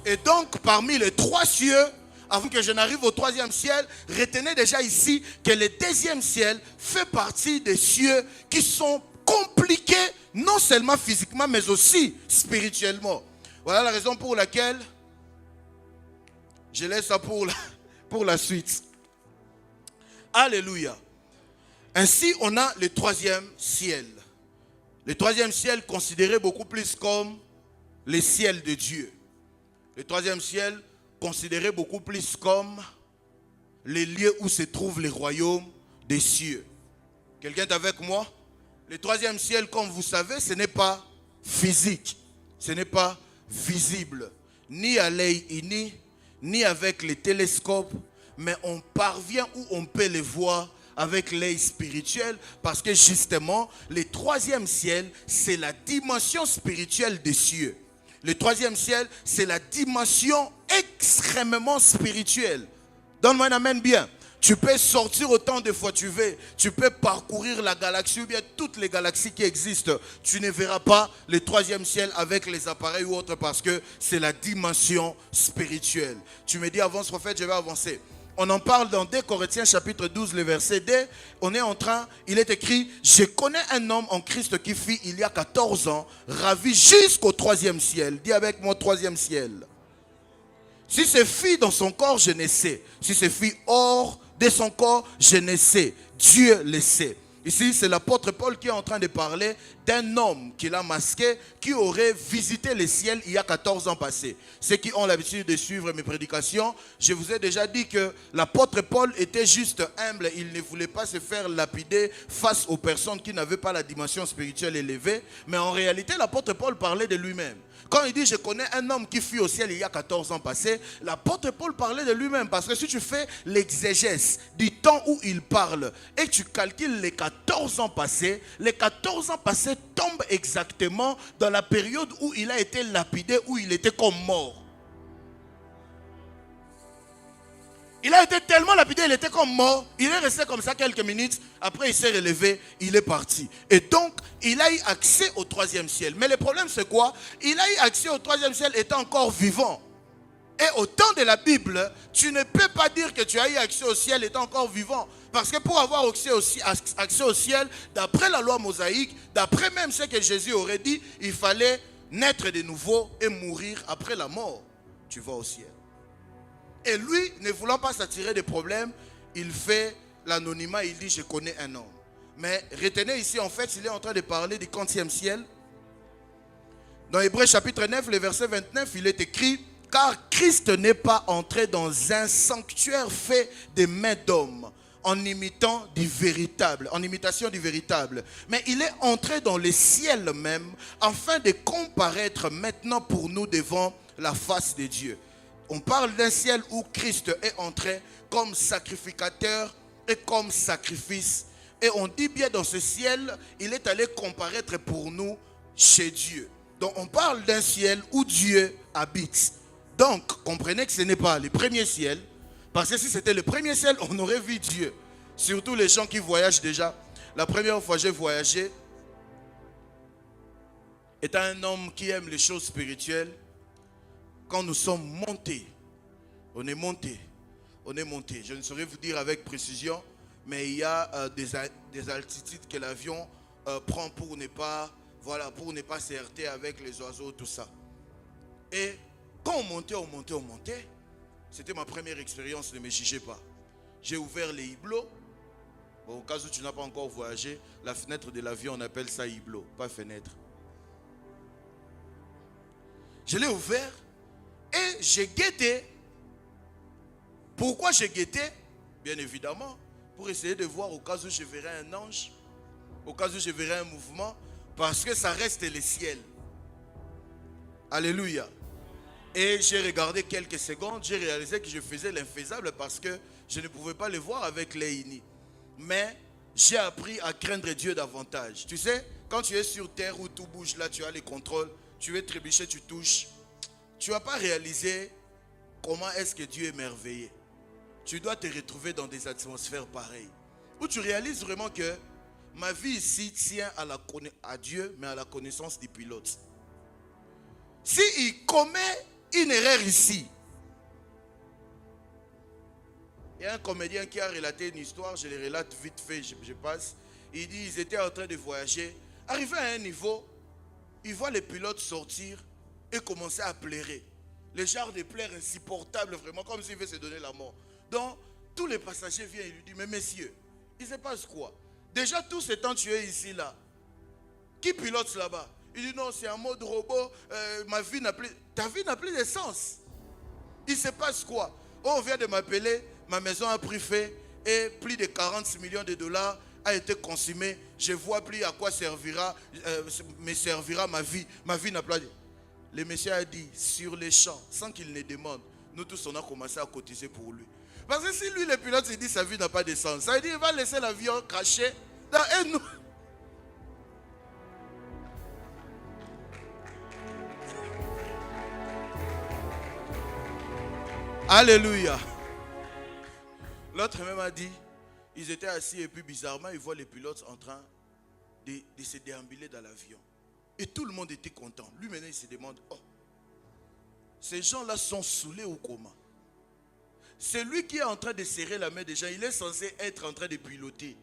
Et donc, parmi les 3 cieux, avant que je n'arrive au 3e ciel, retenez déjà ici que le 2e ciel fait partie des cieux qui sont compliqués, non seulement physiquement, mais aussi spirituellement. Voilà la raison pour laquelle je laisse ça pour la suite. Alléluia. Ainsi, on a le 3e ciel. Le 3e ciel considéré beaucoup plus comme le ciel de Dieu. Le 3e ciel considéré beaucoup plus comme les lieux où se trouvent les royaumes des cieux. Quelqu'un est avec moi? Le 3e ciel, comme vous savez, ce n'est pas physique. Ce n'est pas visible. Ni à l'œil uni, ni avec les télescopes. Mais on parvient où on peut les voir avec l'œil spirituel. Parce que justement, le 3e ciel, c'est la dimension spirituelle des cieux. Le 3e ciel, c'est la dimension extrêmement spirituelle. Donne-moi un amen bien. Tu peux sortir autant de fois tu veux. Tu peux parcourir la galaxie ou bien toutes les galaxies qui existent. Tu ne verras pas le 3e ciel avec les appareils ou autres parce que c'est la dimension spirituelle. Tu me dis avance prophète, je vais avancer. On en parle dans 2 Corinthiens chapitre 12, le verset 2. Il est écrit, je connais un homme en Christ qui fut il y a 14 ans, ravi jusqu'au 3e ciel. Dis avec moi 3e ciel. Si c'est fit dans son corps, je ne sais. Si c'est fit hors de son corps, je ne sais. Dieu le sait. Ici, c'est l'apôtre Paul qui est en train de parler d'un homme qu'il a masqué, qui aurait visité le ciel il y a 14 ans passés. Ceux qui ont l'habitude de suivre mes prédications, je vous ai déjà dit que l'apôtre Paul était juste humble. Il ne voulait pas se faire lapider face aux personnes qui n'avaient pas la dimension spirituelle élevée. Mais en réalité, l'apôtre Paul parlait de lui-même. Quand il dit, je connais un homme qui fut au ciel il y a 14 ans passés, l'apôtre Paul parlait de lui-même. Parce que si tu fais l'exégèse du temps où il parle et tu calcules les 14 ans passés, les 14 ans passés tombent exactement dans la période où il a été lapidé, où il était comme mort. Il a été tellement lapidé, il était comme mort. Il est resté comme ça quelques minutes. Après, il s'est relevé, il est parti. Et donc, il a eu accès au 3e ciel. Mais le problème, c'est quoi? Il a eu accès au 3e ciel étant encore vivant. Et au temps de la Bible, tu ne peux pas dire que tu as eu accès au ciel étant encore vivant. Parce que pour avoir accès au ciel, d'après la loi mosaïque, d'après même ce que Jésus aurait dit, il fallait naître de nouveau et mourir après la mort. Tu vas au ciel. Et lui, ne voulant pas s'attirer des problèmes, il fait l'anonymat, il dit, je connais un homme. Mais retenez ici, en fait, il est en train de parler du 40e ciel. Dans Hébreux chapitre 9, le verset 29, il est écrit, car Christ n'est pas entré dans un sanctuaire fait de mains d'hommes, en imitation du véritable. Mais il est entré dans le ciel même, afin de comparaître maintenant pour nous devant la face de Dieu. On parle d'un ciel où Christ est entré comme sacrificateur et comme sacrifice. Et on dit bien dans ce ciel, il est allé comparaître pour nous chez Dieu. Donc on parle d'un ciel où Dieu habite. Donc comprenez que ce n'est pas le premier ciel. Parce que si c'était le premier ciel, on aurait vu Dieu. Surtout les gens qui voyagent déjà. La première fois que j'ai voyagé, étant un homme qui aime les choses spirituelles, quand nous sommes montés, on est monté. Je ne saurais vous dire avec précision, mais il y a des altitudes que l'avion prend pour ne pas se heurter avec les oiseaux, tout ça. Et quand on montait, c'était ma première expérience, ne me jugez pas. J'ai ouvert les hiblots. Bon, au cas où tu n'as pas encore voyagé, la fenêtre de l'avion, on appelle ça hiblot, pas fenêtre. Je l'ai ouvert. Et j'ai guetté. Pourquoi j'ai guetté? Bien évidemment, pour essayer de voir au cas où je verrais un ange, au cas où je verrais un mouvement, parce que ça reste le ciel. Alléluia. Et j'ai regardé quelques secondes, j'ai réalisé que je faisais l'infaisable parce que je ne pouvais pas le voir avec l'œil uni. Mais j'ai appris à craindre Dieu davantage. Tu sais, quand tu es sur terre où tout bouge, là tu as les contrôles, tu es trébuché, tu touches. Tu ne vas pas réaliser comment est-ce que Dieu est merveilleux. Tu dois te retrouver dans des atmosphères pareilles. Où tu réalises vraiment que ma vie ici tient à Dieu, mais à la connaissance du pilote. S'il commet une erreur ici, il y a un comédien qui a relaté une histoire, je le relate vite fait, je passe. Il dit ils étaient en train de voyager. Arrivé à un niveau, il voit les pilotes sortir et commencer à pleurer. Le genre de pleurs insupportable, vraiment, comme s'il veut se donner la mort. Donc, tous les passagers viennent et lui disent, mais messieurs, il se passe quoi? Déjà, tout ce temps tu es ici, là. Qui pilote là-bas? Il dit, non, c'est un mode robot, ma vie n'a plus... Ta vie n'a plus de sens. Il se passe quoi? Oh, on vient de m'appeler, ma maison a pris feu et plus de 40 millions de dollars a été consumé. Je ne vois plus à quoi me servira ma vie. Ma vie n'a plus... Le monsieur a dit, sur les champs, sans qu'il ne demande, nous tous on a commencé à cotiser pour lui. Parce que si lui, le pilote, il dit sa vie n'a pas de sens, ça veut dire qu'il va laisser l'avion cracher dans un nous. Alléluia. L'autre même a dit, ils étaient assis et puis bizarrement, ils voient les pilotes en train de se déambuler dans l'avion. Et tout le monde était content. Lui maintenant il se demande, oh, ces gens-là sont saoulés ou comment? C'est lui qui est en train de serrer la main des gens, il est censé être en train de piloter.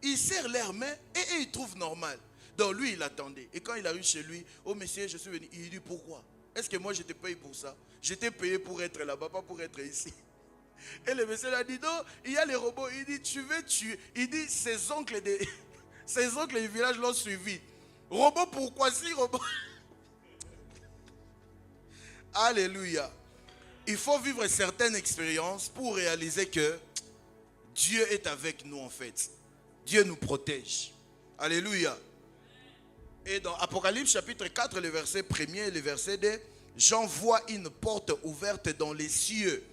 Il serre leur main et il trouve normal. Donc lui il attendait. Et quand il arrive chez lui, oh monsieur, je suis venu. Il dit pourquoi? Est-ce que moi je te paye pour ça? Je t'ai payé pour être là-bas, pas pour être ici. Et le monsieur a dit non, il y a les robots. Il dit tu veux tuer. Il dit ses oncles du village l'ont suivi. Robot pourquoi si robot? Alléluia. Il faut vivre certaines expériences pour réaliser que Dieu est avec nous en fait. Dieu nous protège. Alléluia. Et dans Apocalypse chapitre 4, le verset 1er et le verset 2, j'en vois une porte ouverte dans les cieux.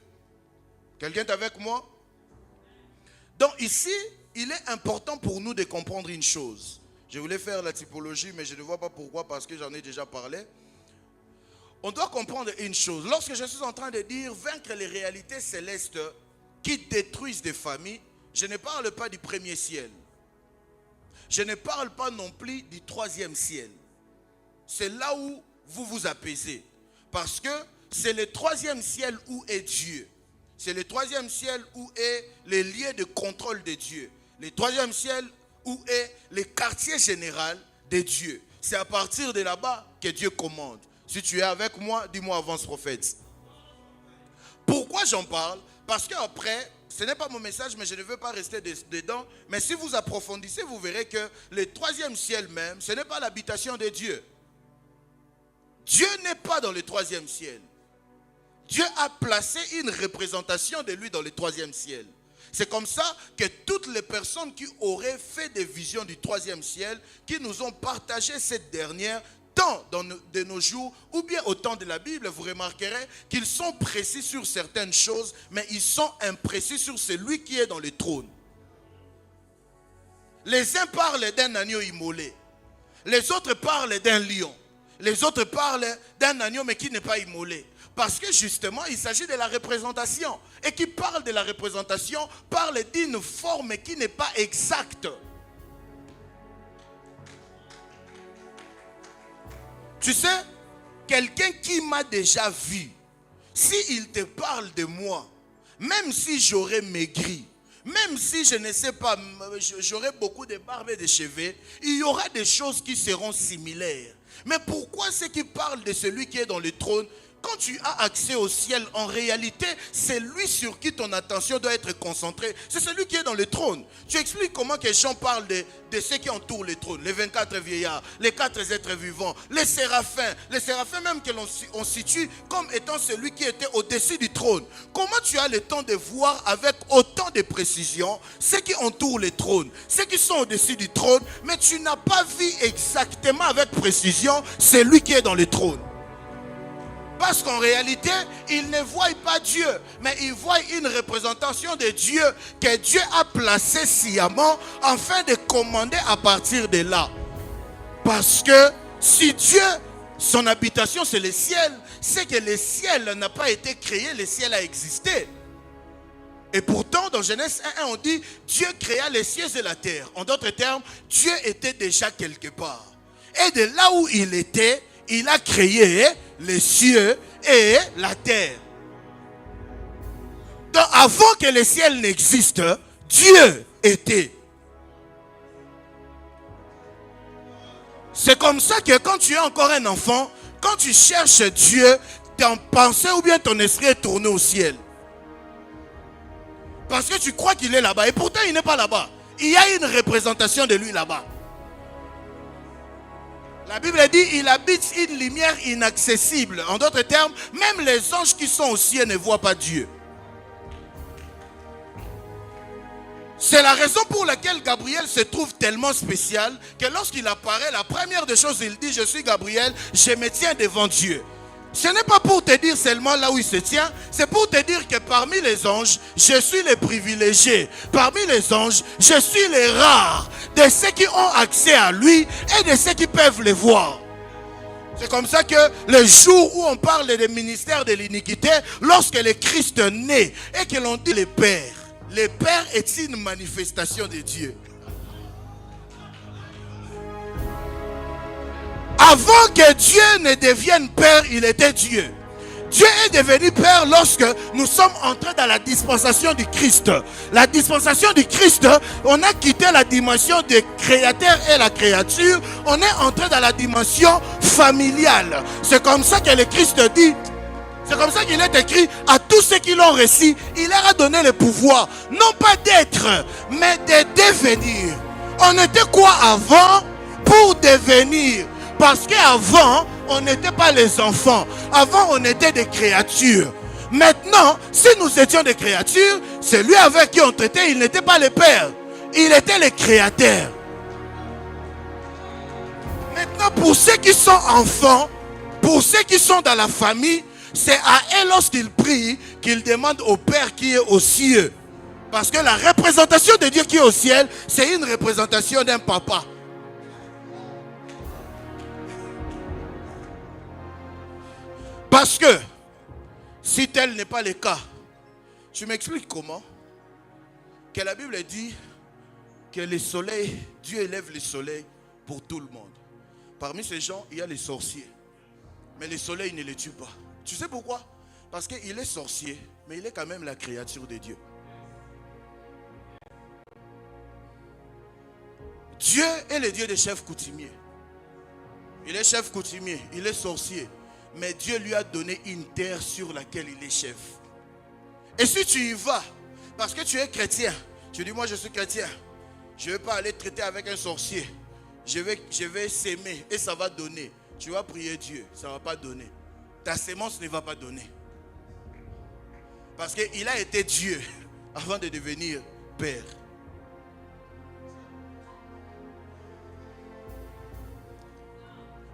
Quelqu'un est avec moi? Donc ici, il est important pour nous de comprendre une chose. Je voulais faire la typologie, mais je ne vois pas pourquoi, parce que j'en ai déjà parlé. On doit comprendre une chose. Lorsque je suis en train de dire vaincre les réalités célestes qui détruisent des familles, je ne parle pas du premier ciel. Je ne parle pas non plus du troisième ciel. C'est là où vous vous apaisez. Parce que c'est le troisième ciel où est Dieu. C'est le troisième ciel où est le lieu de contrôle de Dieu. Le troisième ciel où est le quartier général de Dieu. C'est à partir de là-bas que Dieu commande. Si tu es avec moi, dis-moi avance prophète. Pourquoi j'en parle? Parce qu'après, ce n'est pas mon message, mais je ne veux pas rester dedans. Mais si vous approfondissez, vous verrez que le troisième ciel même, ce n'est pas l'habitation de Dieu. Dieu n'est pas dans le troisième ciel. Dieu a placé une représentation de lui dans le troisième ciel. C'est comme ça que toutes les personnes qui auraient fait des visions du troisième ciel, qui nous ont partagé cette dernière, tant de nos jours, ou bien au temps de la Bible, vous remarquerez qu'ils sont précis sur certaines choses, mais ils sont imprécis sur celui qui est dans le trône. Les uns parlent d'un agneau immolé, les autres parlent d'un lion, les autres parlent d'un agneau mais qui n'est pas immolé. Parce que justement, il s'agit de la représentation. Et qui parle de la représentation, parle d'une forme qui n'est pas exacte. Tu sais, quelqu'un qui m'a déjà vu, s'il te parle de moi, même si j'aurais maigri, même si je ne sais pas, j'aurais beaucoup de barbe et de cheveux, il y aura des choses qui seront similaires. Mais pourquoi ceux qui parlent de celui qui est dans le trône, quand tu as accès au ciel, en réalité, c'est lui sur qui ton attention doit être concentrée. C'est celui qui est dans le trône. Tu expliques comment que les gens parlent de ceux qui entourent le trône. Les 24 vieillards, les 4 êtres vivants, les séraphins. Les séraphins même que l'on situe comme étant celui qui était au-dessus du trône. Comment tu as le temps de voir avec autant de précision ceux qui entourent le trône, ceux qui sont au-dessus du trône, mais tu n'as pas vu exactement avec précision celui qui est dans le trône. Parce qu'en réalité, ils ne voient pas Dieu, mais ils voient une représentation de Dieu que Dieu a placée sciemment afin de commander à partir de là. Parce que si Dieu, son habitation c'est le ciel, c'est que le ciel n'a pas été créé, le ciel a existé. Et pourtant, dans Genèse 1, on dit Dieu créa les cieux et la terre. En d'autres termes, Dieu était déjà quelque part. Et de là où il était, il a créé les cieux et la terre. Donc avant que le ciel n'existe, Dieu était. C'est comme ça que quand tu es encore un enfant, quand tu cherches Dieu, ton pensée ou bien ton esprit est tourné au ciel. Parce que tu crois qu'il est là-bas. Et pourtant il n'est pas là-bas. Il y a une représentation de lui là-bas. La Bible dit, il habite une lumière inaccessible. En d'autres termes, même les anges qui sont au ciel ne voient pas Dieu. C'est la raison pour laquelle Gabriel se trouve tellement spécial que lorsqu'il apparaît, la première des choses, il dit, je suis Gabriel, je me tiens devant Dieu. Ce n'est pas pour te dire seulement là où il se tient, c'est pour te dire que parmi les anges, je suis le privilégié. Parmi les anges, je suis les rares de ceux qui ont accès à lui et de ceux qui peuvent le voir. C'est comme ça que le jour où on parle des ministères de l'iniquité, lorsque le Christ naît et que l'on dit le Père est une manifestation de Dieu. Avant que Dieu ne devienne Père, il était Dieu. Dieu est devenu Père lorsque nous sommes entrés dans la dispensation du Christ. La dispensation du Christ, on a quitté la dimension du créateur et la créature. On est entré dans la dimension familiale. C'est comme ça que le Christ dit, c'est comme ça qu'il est écrit, à tous ceux qui l'ont reçu, il leur a donné le pouvoir, non pas d'être, mais de devenir. On était quoi avant pour devenir? Parce qu'avant, on n'était pas les enfants. Avant, on était des créatures. Maintenant, si nous étions des créatures, celui avec qui on traitait, il n'était pas le Père. Il était le Créateur. Maintenant, pour ceux qui sont enfants, pour ceux qui sont dans la famille, c'est à eux lorsqu'ils prient qu'ils demandent au Père qui est aux cieux. Parce que la représentation de Dieu qui est au ciel, c'est une représentation d'un papa. Parce que, si tel n'est pas le cas, tu m'expliques comment? Que la Bible dit que le soleil, Dieu élève le soleil pour tout le monde. Parmi ces gens, il y a les sorciers. Mais le soleil ne les tue pas. Tu sais pourquoi? Parce qu'il est sorcier, mais il est quand même la créature de Dieu. Dieu est le Dieu des chefs coutumiers. Il est chef coutumier, il est sorcier. Mais Dieu lui a donné une terre sur laquelle il est chef. Et si tu y vas, parce que tu es chrétien, tu dis moi je suis chrétien, je ne vais pas aller traiter avec un sorcier. Je vais s'aimer et ça va donner. Tu vas prier Dieu, ça ne va pas donner. Ta sémence ne va pas donner. Parce qu'il a été Dieu avant de devenir Père.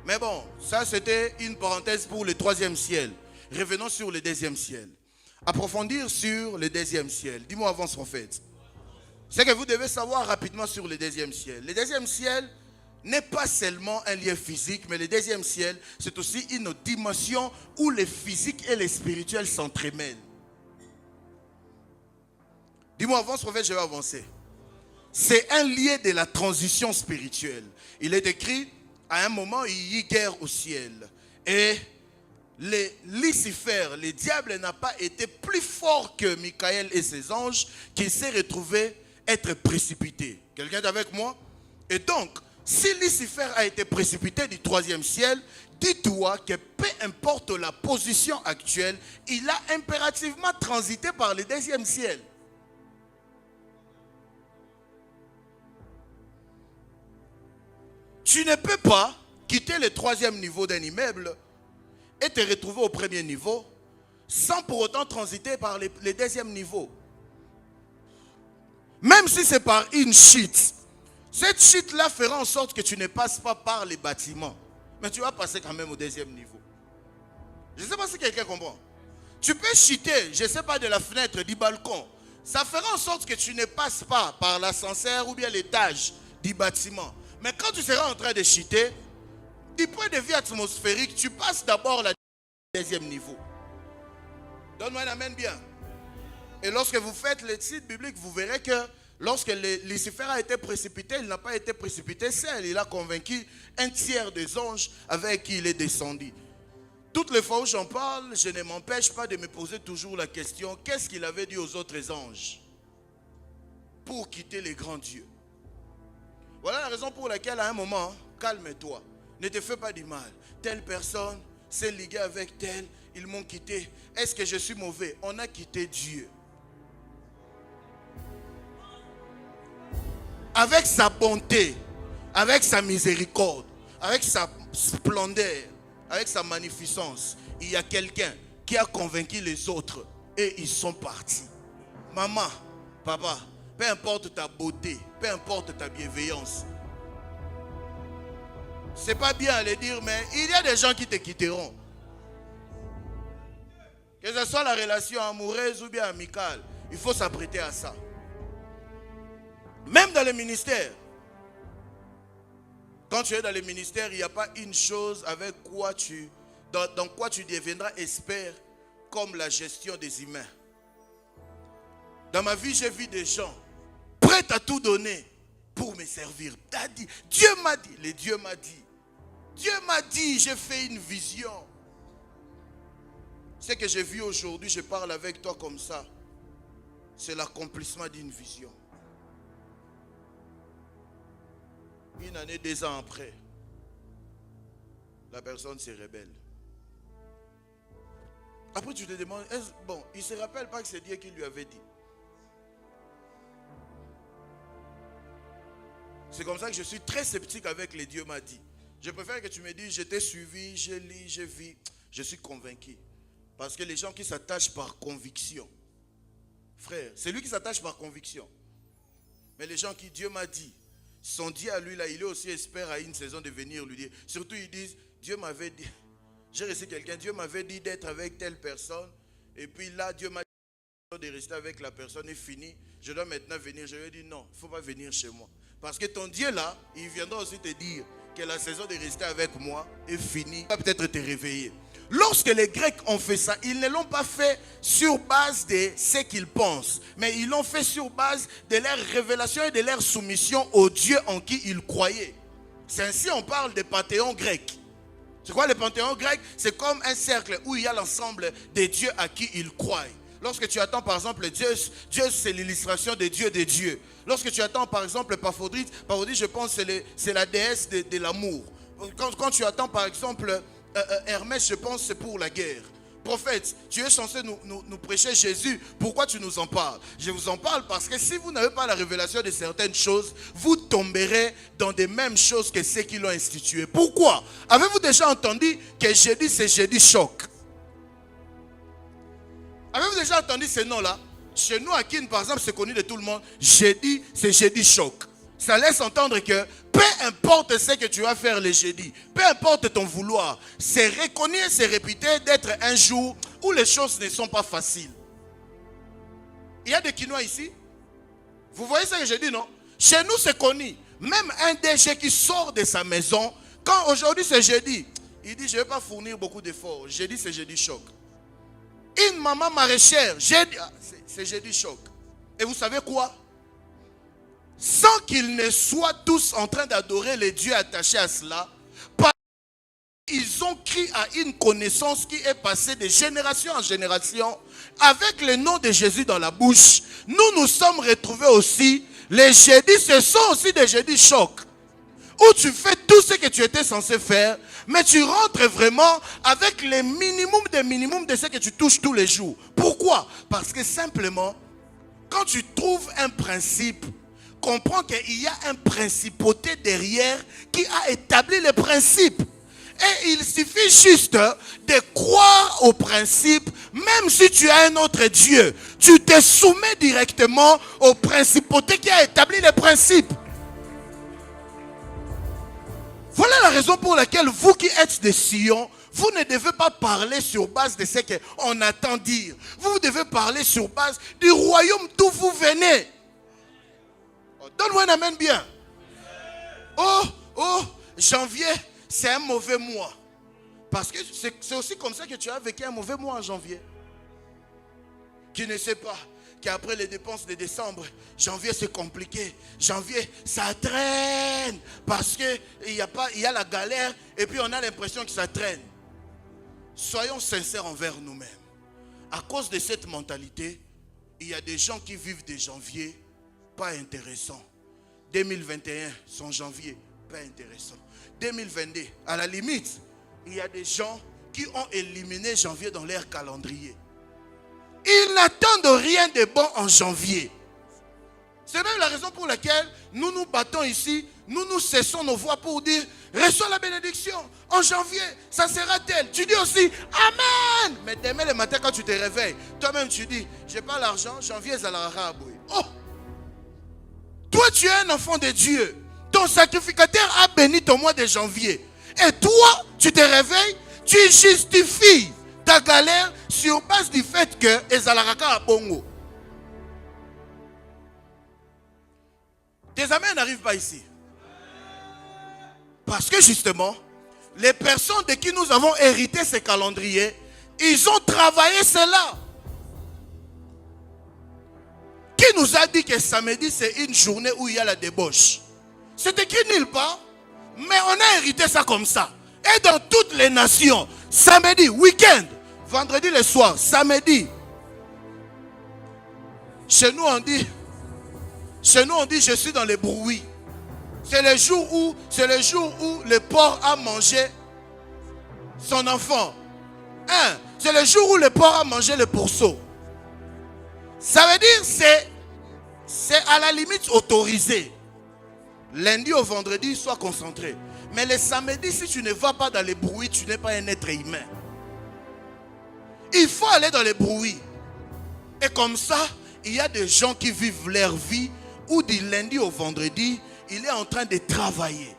Mais bon, ça c'était une parenthèse pour le troisième ciel. Revenons sur le deuxième ciel. Approfondir sur le deuxième ciel. Dis-moi avant ce qu'on fait. C'est que vous devez savoir rapidement sur le deuxième ciel. Le deuxième ciel n'est pas seulement un lien physique, mais le deuxième ciel, c'est aussi une dimension où le physique et le spirituel s'entremêlent. Dis-moi avant ce qu'on fait, je vais avancer. C'est un lien de la transition spirituelle. Il est écrit, à un moment, il y eut guerre au ciel. Et Lucifer, le diable, n'a pas été plus fort que Michael et ses anges, qui s'est retrouvé être précipité. Quelqu'un est avec moi? Et donc, si Lucifer a été précipité du troisième ciel, dis-toi que peu importe la position actuelle, il a impérativement transité par le deuxième ciel. Tu ne peux pas quitter le troisième niveau d'un immeuble et te retrouver au premier niveau sans pour autant transiter par le deuxième niveau. Même si c'est par une chute, cette chute-là fera en sorte que tu ne passes pas par les bâtiments. Mais tu vas passer quand même au deuxième niveau. Je ne sais pas si quelqu'un comprend. Tu peux chuter, je ne sais pas, de la fenêtre, du balcon. Ça fera en sorte que tu ne passes pas par l'ascenseur ou bien l'étage du bâtiment. Mais quand tu seras en train de chuter, du point de vue atmosphérique, tu passes d'abord le deuxième niveau. Donne-moi un amen bien. Et lorsque vous faites l'étude biblique, vous verrez que lorsque Lucifer a été précipité, il n'a pas été précipité seul. Il a convaincu un tiers des anges avec qui il est descendu. Toutes les fois où j'en parle, je ne m'empêche pas de me poser toujours la question, qu'est-ce qu'il avait dit aux autres anges pour quitter les grands dieux? Voilà la raison pour laquelle à un moment, calme-toi, ne te fais pas du mal. Telle personne s'est liguée avec telle, ils m'ont quitté. Est-ce que je suis mauvais? On a quitté Dieu. Avec sa bonté, avec sa miséricorde, avec sa splendeur, avec sa magnificence, il y a quelqu'un qui a convaincu les autres et ils sont partis. Maman, papa, peu importe ta beauté, peu importe ta bienveillance, c'est pas bien à le dire, mais il y a des gens qui te quitteront. Que ce soit la relation amoureuse ou bien amicale, il faut s'apprêter à ça. Même dans le ministère. Quand tu es dans le ministère, il n'y a pas une chose avec quoi dans quoi tu deviendras expert comme la gestion des humains. Dans ma vie, j'ai vu des gens prêts à tout donner pour me servir. Dieu m'a dit, Dieu m'a dit. Dieu m'a dit, j'ai fait une vision. Ce que j'ai vu aujourd'hui, je parle avec toi comme ça. C'est l'accomplissement d'une vision. Une année, 2 ans après, la personne se rebelle. Après, tu te demandes, bon, il ne se rappelle pas que c'est Dieu qui lui avait dit. C'est comme ça que je suis très sceptique avec les Dieu m'a dit. Je préfère que tu me dises, je t'ai suivi, j'ai lu, j'ai vu, je suis convaincu. Parce que les gens qui s'attachent par conviction, frère, c'est lui qui s'attache par conviction. Mais les gens qui Dieu m'a dit, son Dieu à lui là, il est aussi expert à une saison de venir lui dire. Surtout ils disent, Dieu m'avait dit, j'ai reçu quelqu'un, Dieu m'avait dit d'être avec telle personne. Et puis là, Dieu m'a dit de rester avec la personne est fini. Je dois maintenant venir. Je lui ai dit non, il ne faut pas venir chez moi. Parce que ton Dieu là, il viendra aussi te dire que la saison de rester avec moi est finie. Il va peut-être te réveiller. Lorsque les Grecs ont fait ça, ils ne l'ont pas fait sur base de ce qu'ils pensent, mais ils l'ont fait sur base de leur révélation et de leur soumission au Dieu en qui ils croyaient. C'est ainsi on parle des panthéons grecs. C'est quoi le panthéon grec? C'est comme un cercle où il y a l'ensemble des dieux à qui ils croient. Lorsque tu attends par exemple Dieu c'est l'illustration des dieux des dieux. Lorsque tu attends par exemple Paphrodite, je pense que c'est la déesse de l'amour. Quand tu attends par exemple Hermès, je pense que c'est pour la guerre. Prophète, tu es censé nous prêcher Jésus. Pourquoi tu nous en parles? Je vous en parle parce que si vous n'avez pas la révélation de certaines choses, vous tomberez dans des mêmes choses que ceux qui l'ont institué. Pourquoi? Avez-vous déjà entendu que jeudi, c'est jeudi choc? Avez-vous déjà entendu ce nom-là? Chez nous, à Kin, par exemple, c'est connu de tout le monde. Jeudi, c'est jeudi choc. Ça laisse entendre que peu importe ce que tu vas faire le jeudi, peu importe ton vouloir, c'est reconnu et c'est réputé d'être un jour où les choses ne sont pas faciles. Il y a des Quinois ici. Vous voyez ce que je dis, non? Chez nous, c'est connu. Même un DG qui sort de sa maison, quand aujourd'hui c'est jeudi, il dit je ne vais pas fournir beaucoup d'efforts. Jeudi, c'est jeudi choc. Une maman maraîchère, c'est jeudi choc. Et vous savez quoi? Sans qu'ils ne soient tous en train d'adorer les dieux attachés à cela, ils ont crié à une connaissance qui est passée de génération en génération. Avec le nom de Jésus dans la bouche, nous sommes retrouvés aussi. Les jeudis, ce sont aussi des jeudis chocs. Où tu fais tout ce que tu étais censé faire, mais tu rentres vraiment avec le minimum de ce que tu touches tous les jours. Pourquoi? Parce que simplement, quand tu trouves un principe, comprends qu'il y a une principauté derrière qui a établi les principes. Et il suffit juste de croire au principe, même si tu as un autre Dieu. Tu te soumets directement aux principautés qui a établi les principes. Voilà la raison pour laquelle vous qui êtes des Sion, Vous ne devez pas parler sur base de ce qu'on attend dire. Vous devez parler sur base du royaume d'où vous venez. Oh, donne-moi un amen bien. Oh, janvier, c'est un mauvais mois. Parce que c'est aussi comme ça que tu as vécu un mauvais mois en janvier. Qui ne sait pas qu'après les dépenses de décembre, janvier c'est compliqué. Janvier, ça traîne. Parce qu'il y a la galère et puis on a l'impression que ça traîne. Soyons sincères envers nous-mêmes. À cause de cette mentalité, il y a des gens qui vivent des janviers pas intéressants. 2021, son janvier, pas intéressant. 2022, à la limite, il y a des gens qui ont éliminé janvier dans leur calendrier. Ils n'attendent rien de bon en janvier. C'est même la raison pour laquelle nous nous battons ici, nous cessons nos voix pour dire reçois la bénédiction. En janvier, ça sera tel. Tu dis aussi Amen. Mais demain le matin quand tu te réveilles, toi-même tu dis j'ai pas l'argent, janvier ça la aboué. Oh! Toi tu es un enfant de Dieu. Ton sacrificateur a béni ton mois de janvier. Et toi, tu te réveilles, tu justifies ta galère sur base du fait que Ezalaraka a bongo. Tes amis n'arrivent pas ici. Parce que justement, les personnes de qui nous avons hérité ces calendriers, ils ont travaillé cela. Qui nous a dit que samedi c'est une journée où il y a la débauche? C'est écrit nulle part, mais on a hérité ça comme ça. Et dans toutes les nations, samedi, week-end, vendredi le soir, samedi. Chez nous on dit je suis dans les bruits. C'est le jour où le porc a mangé son enfant. C'est le jour où le porc a mangé le pourceau. Ça veut dire c'est à la limite autorisé. Lundi au vendredi, sois concentré. Mais le samedi, si tu ne vas pas dans les bruits, tu n'es pas un être humain. Il faut aller dans les bruits. Et comme ça, il y a des gens qui vivent leur vie où du lundi au vendredi, il est en train de travailler.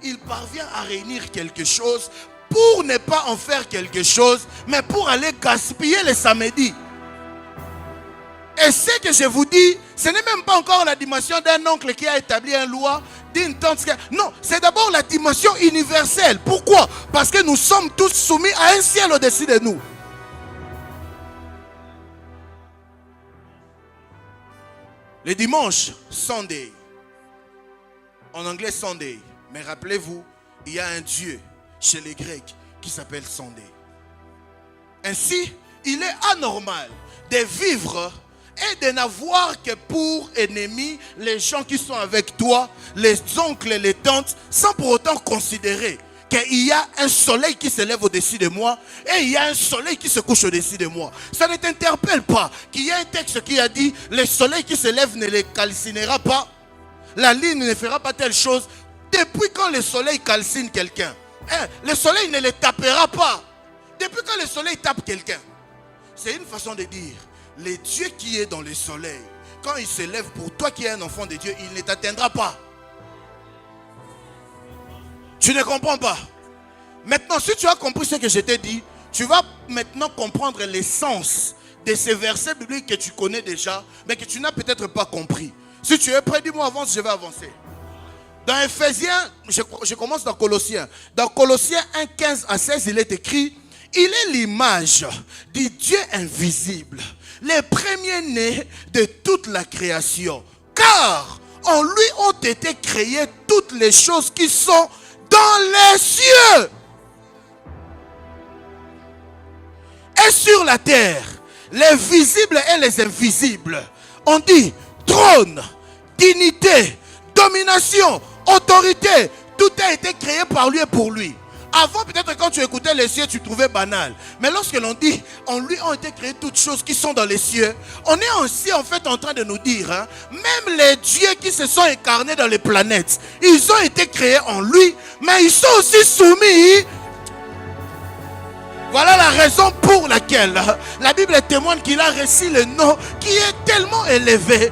Il parvient à réunir quelque chose pour ne pas en faire quelque chose, mais pour aller gaspiller le samedi. Et ce que je vous dis, ce n'est même pas encore la dimension d'un oncle qui a établi une loi, d'une tante. Non, c'est d'abord la dimension universelle. Pourquoi? Parce que nous sommes tous soumis à un ciel au-dessus de nous. Le dimanche, Sunday. En anglais, Sunday. Mais rappelez-vous, il y a un Dieu chez les Grecs qui s'appelle Sunday. Ainsi, il est anormal de vivre et de n'avoir que pour ennemis les gens qui sont avec toi, les oncles et les tantes, sans pour autant considérer qu'il y a un soleil qui se lève au-dessus de moi et il y a un soleil qui se couche au-dessus de moi. Ça ne t'interpelle pas qu'il y a un texte qui a dit le soleil qui se lève ne les calcinera pas, la lune ne fera pas telle chose. Depuis quand le soleil calcine quelqu'un? Le soleil ne les tapera pas. Depuis quand le soleil tape quelqu'un? C'est une façon de dire le Dieu qui est dans le soleil, quand il se lève pour toi qui es un enfant de Dieu, il ne t'atteindra pas. Tu ne comprends pas. Maintenant, si tu as compris ce que je t'ai dit, tu vas maintenant comprendre l'essence de ces versets bibliques que tu connais déjà, mais que tu n'as peut-être pas compris. Si tu es prêt, dis-moi avance, je vais avancer. Dans Ephésiens, je commence dans Colossiens. Dans Colossiens 1, 15 à 16, il est écrit: il est l'image du Dieu invisible, les premiers-nés de toute la création. Car en lui ont été créées toutes les choses qui sont dans les cieux et sur la terre, les visibles et les invisibles. On dit trône, dignité, domination, autorité. Tout a été créé par lui et pour lui. Avant, peut-être quand tu écoutais les cieux, tu trouvais banal. Mais lorsque l'on dit, en lui ont été créées toutes choses qui sont dans les cieux, on est aussi en fait en train de nous dire, même les dieux qui se sont incarnés dans les planètes, ils ont été créés en lui, mais ils sont aussi soumis. Voilà la raison pour laquelle la Bible témoigne qu'il a reçu le nom qui est tellement élevé,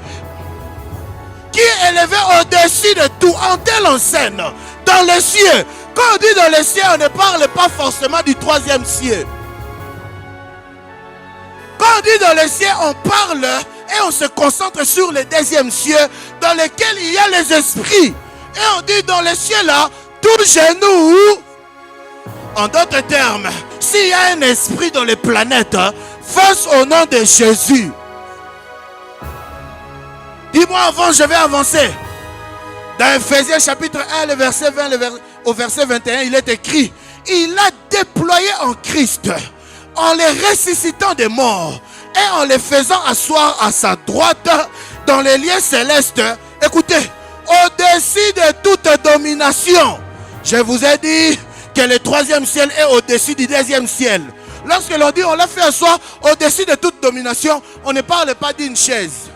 qui est élevé au-dessus de tout, en telle enseigne, dans les cieux, Quand on dit dans les cieux, on ne parle pas forcément du troisième ciel. Quand on dit dans les cieux, on parle et on se concentre sur le deuxième ciel dans lequel il y a les esprits. Et on dit dans les cieux là, tout genou. En d'autres termes, s'il y a un esprit dans les planètes, face au nom de Jésus. Dis-moi avant, je vais avancer. Dans Ephésiens chapitre 1, le verset 20, au verset 21, il est écrit, il a déployé en Christ, en les ressuscitant des morts et en les faisant asseoir à sa droite dans les lieux célestes. Écoutez, au-dessus de toute domination. Je vous ai dit que le troisième ciel est au-dessus du deuxième ciel. Lorsque l'on dit on l'a fait asseoir au-dessus de toute domination, on ne parle pas d'une chaise,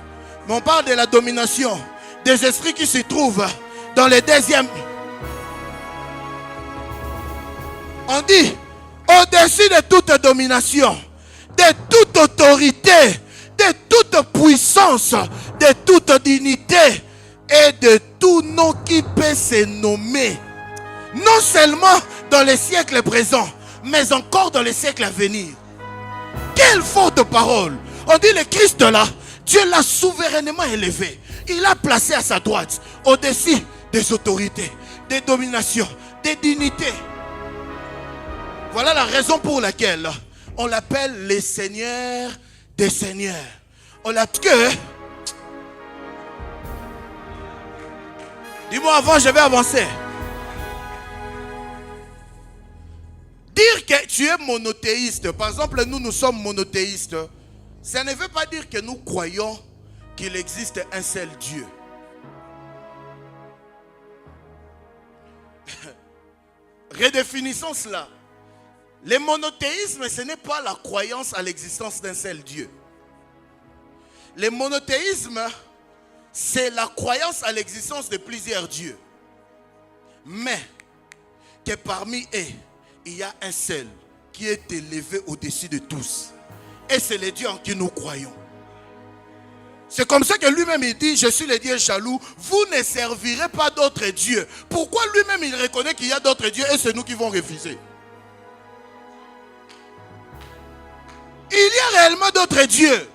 mais on parle de la domination des esprits qui se trouvent dans le deuxième. On dit au-dessus de toute domination, de toute autorité, de toute puissance, de toute dignité et de tout nom qui peut se nommer. Non seulement dans les siècles présents, mais encore dans les siècles à venir. Quelle forte parole! On dit le Christ là, Dieu l'a souverainement élevé. Il l'a placé à sa droite, au-dessus des autorités, des dominations, des dignités. Voilà la raison pour laquelle on l'appelle le Seigneur des Seigneurs. On l'appelle que... Dis-moi avant, je vais avancer. Dire que tu es monothéiste, par exemple, nous sommes monothéistes, ça ne veut pas dire que nous croyons qu'il existe un seul Dieu. Redéfinissons cela. Le monothéisme, ce n'est pas la croyance à l'existence d'un seul Dieu. Le monothéisme, c'est la croyance à l'existence de plusieurs dieux. Mais que parmi eux, il y a un seul qui est élevé au-dessus de tous. Et c'est le Dieu en qui nous croyons. C'est comme ça que lui-même il dit, je suis le Dieu jaloux, vous ne servirez pas d'autres dieux. Pourquoi lui-même il reconnaît qu'il y a d'autres dieux et c'est nous qui vont refuser? Il y a réellement d'autres dieux.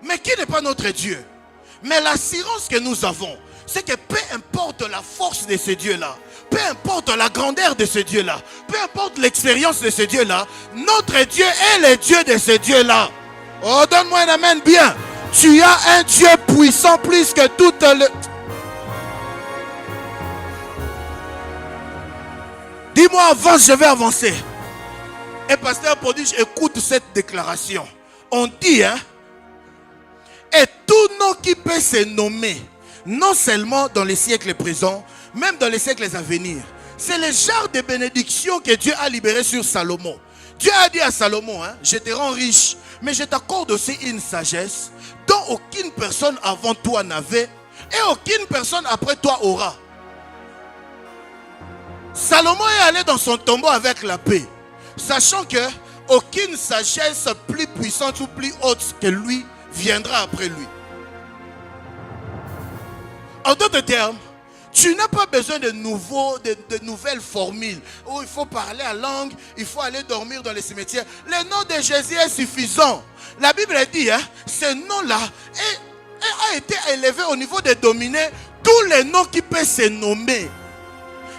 Mais qui n'est pas notre Dieu? Mais l'assurance que nous avons, c'est que peu importe la force de ce Dieu-là, peu importe la grandeur de ce Dieu-là, peu importe l'expérience de ce Dieu-là, notre Dieu est le Dieu de ce Dieu-là. Oh, donne-moi un amen bien. Tu as un Dieu puissant plus que toute le... Dis-moi avant, je vais avancer. Et pasteur prodige, écoute cette déclaration. On dit, et tout nom qui peut se nommer, non seulement dans les siècles présents, même dans les siècles à venir. C'est le genre de bénédiction que Dieu a libéré sur Salomon. Dieu a dit à Salomon, je te rends riche, mais je t'accorde aussi une sagesse dont aucune personne avant toi n'avait et aucune personne après toi aura. Salomon est allé dans son tombeau avec la paix, sachant que aucune sagesse plus puissante ou plus haute que lui viendra après lui. En d'autres termes, tu n'as pas besoin de nouvelles formules où il faut parler en langue, il faut aller dormir dans les cimetières. Le nom de Jésus est suffisant. La Bible dit, ce nom-là a été élevé au niveau de dominer tous les noms qui peuvent se nommer.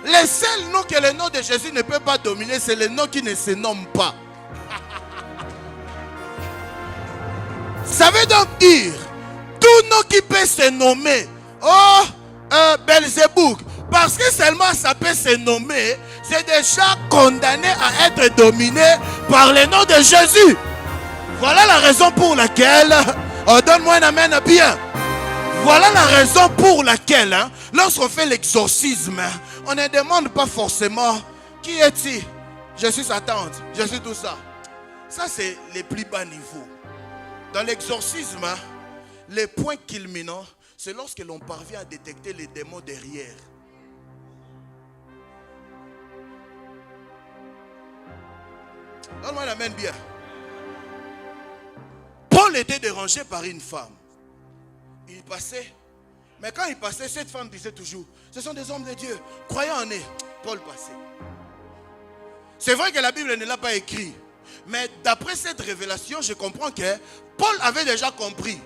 Le seul nom que le nom de Jésus ne peut pas dominer, c'est le nom qui ne se nomme pas. Ça veut donc dire, tout nom qui peut se nommer, Belzébouk, parce que seulement ça peut se nommer, c'est déjà condamné à être dominé par le nom de Jésus. Voilà la raison pour laquelle, donne-moi un amen bien. Voilà la raison pour laquelle, lorsqu'on fait l'exorcisme, on ne demande pas forcément qui es-tu? Je suis sa tante, je suis tout ça. Ça, c'est les plus bas niveaux. Dans l'exorcisme, les points culminants, c'est lorsque l'on parvient à détecter les démons derrière. Donne-moi l'amen bien. Paul était dérangé par une femme. Il passait, Mais quand il passait, cette femme disait toujours, ce sont des hommes de Dieu, croyons en eux. Paul passait. C'est vrai que la Bible ne l'a pas écrit. Mais d'après cette révélation, je comprends que Paul avait déjà compris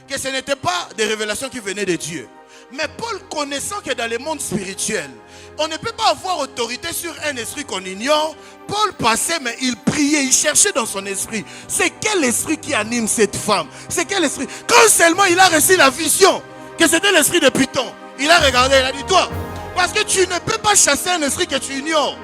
que ce n'était pas des révélations qui venaient de Dieu. Mais Paul, connaissant que dans le monde spirituel, on ne peut pas avoir autorité sur un esprit qu'on ignore, Paul passait, mais il priait, il cherchait dans son esprit. C'est quel esprit qui anime cette femme? C'est quel esprit? Quand seulement il a reçu la vision que c'était l'esprit de Python, il a regardé, il a dit, toi, parce que tu ne peux pas chasser un esprit que tu ignores.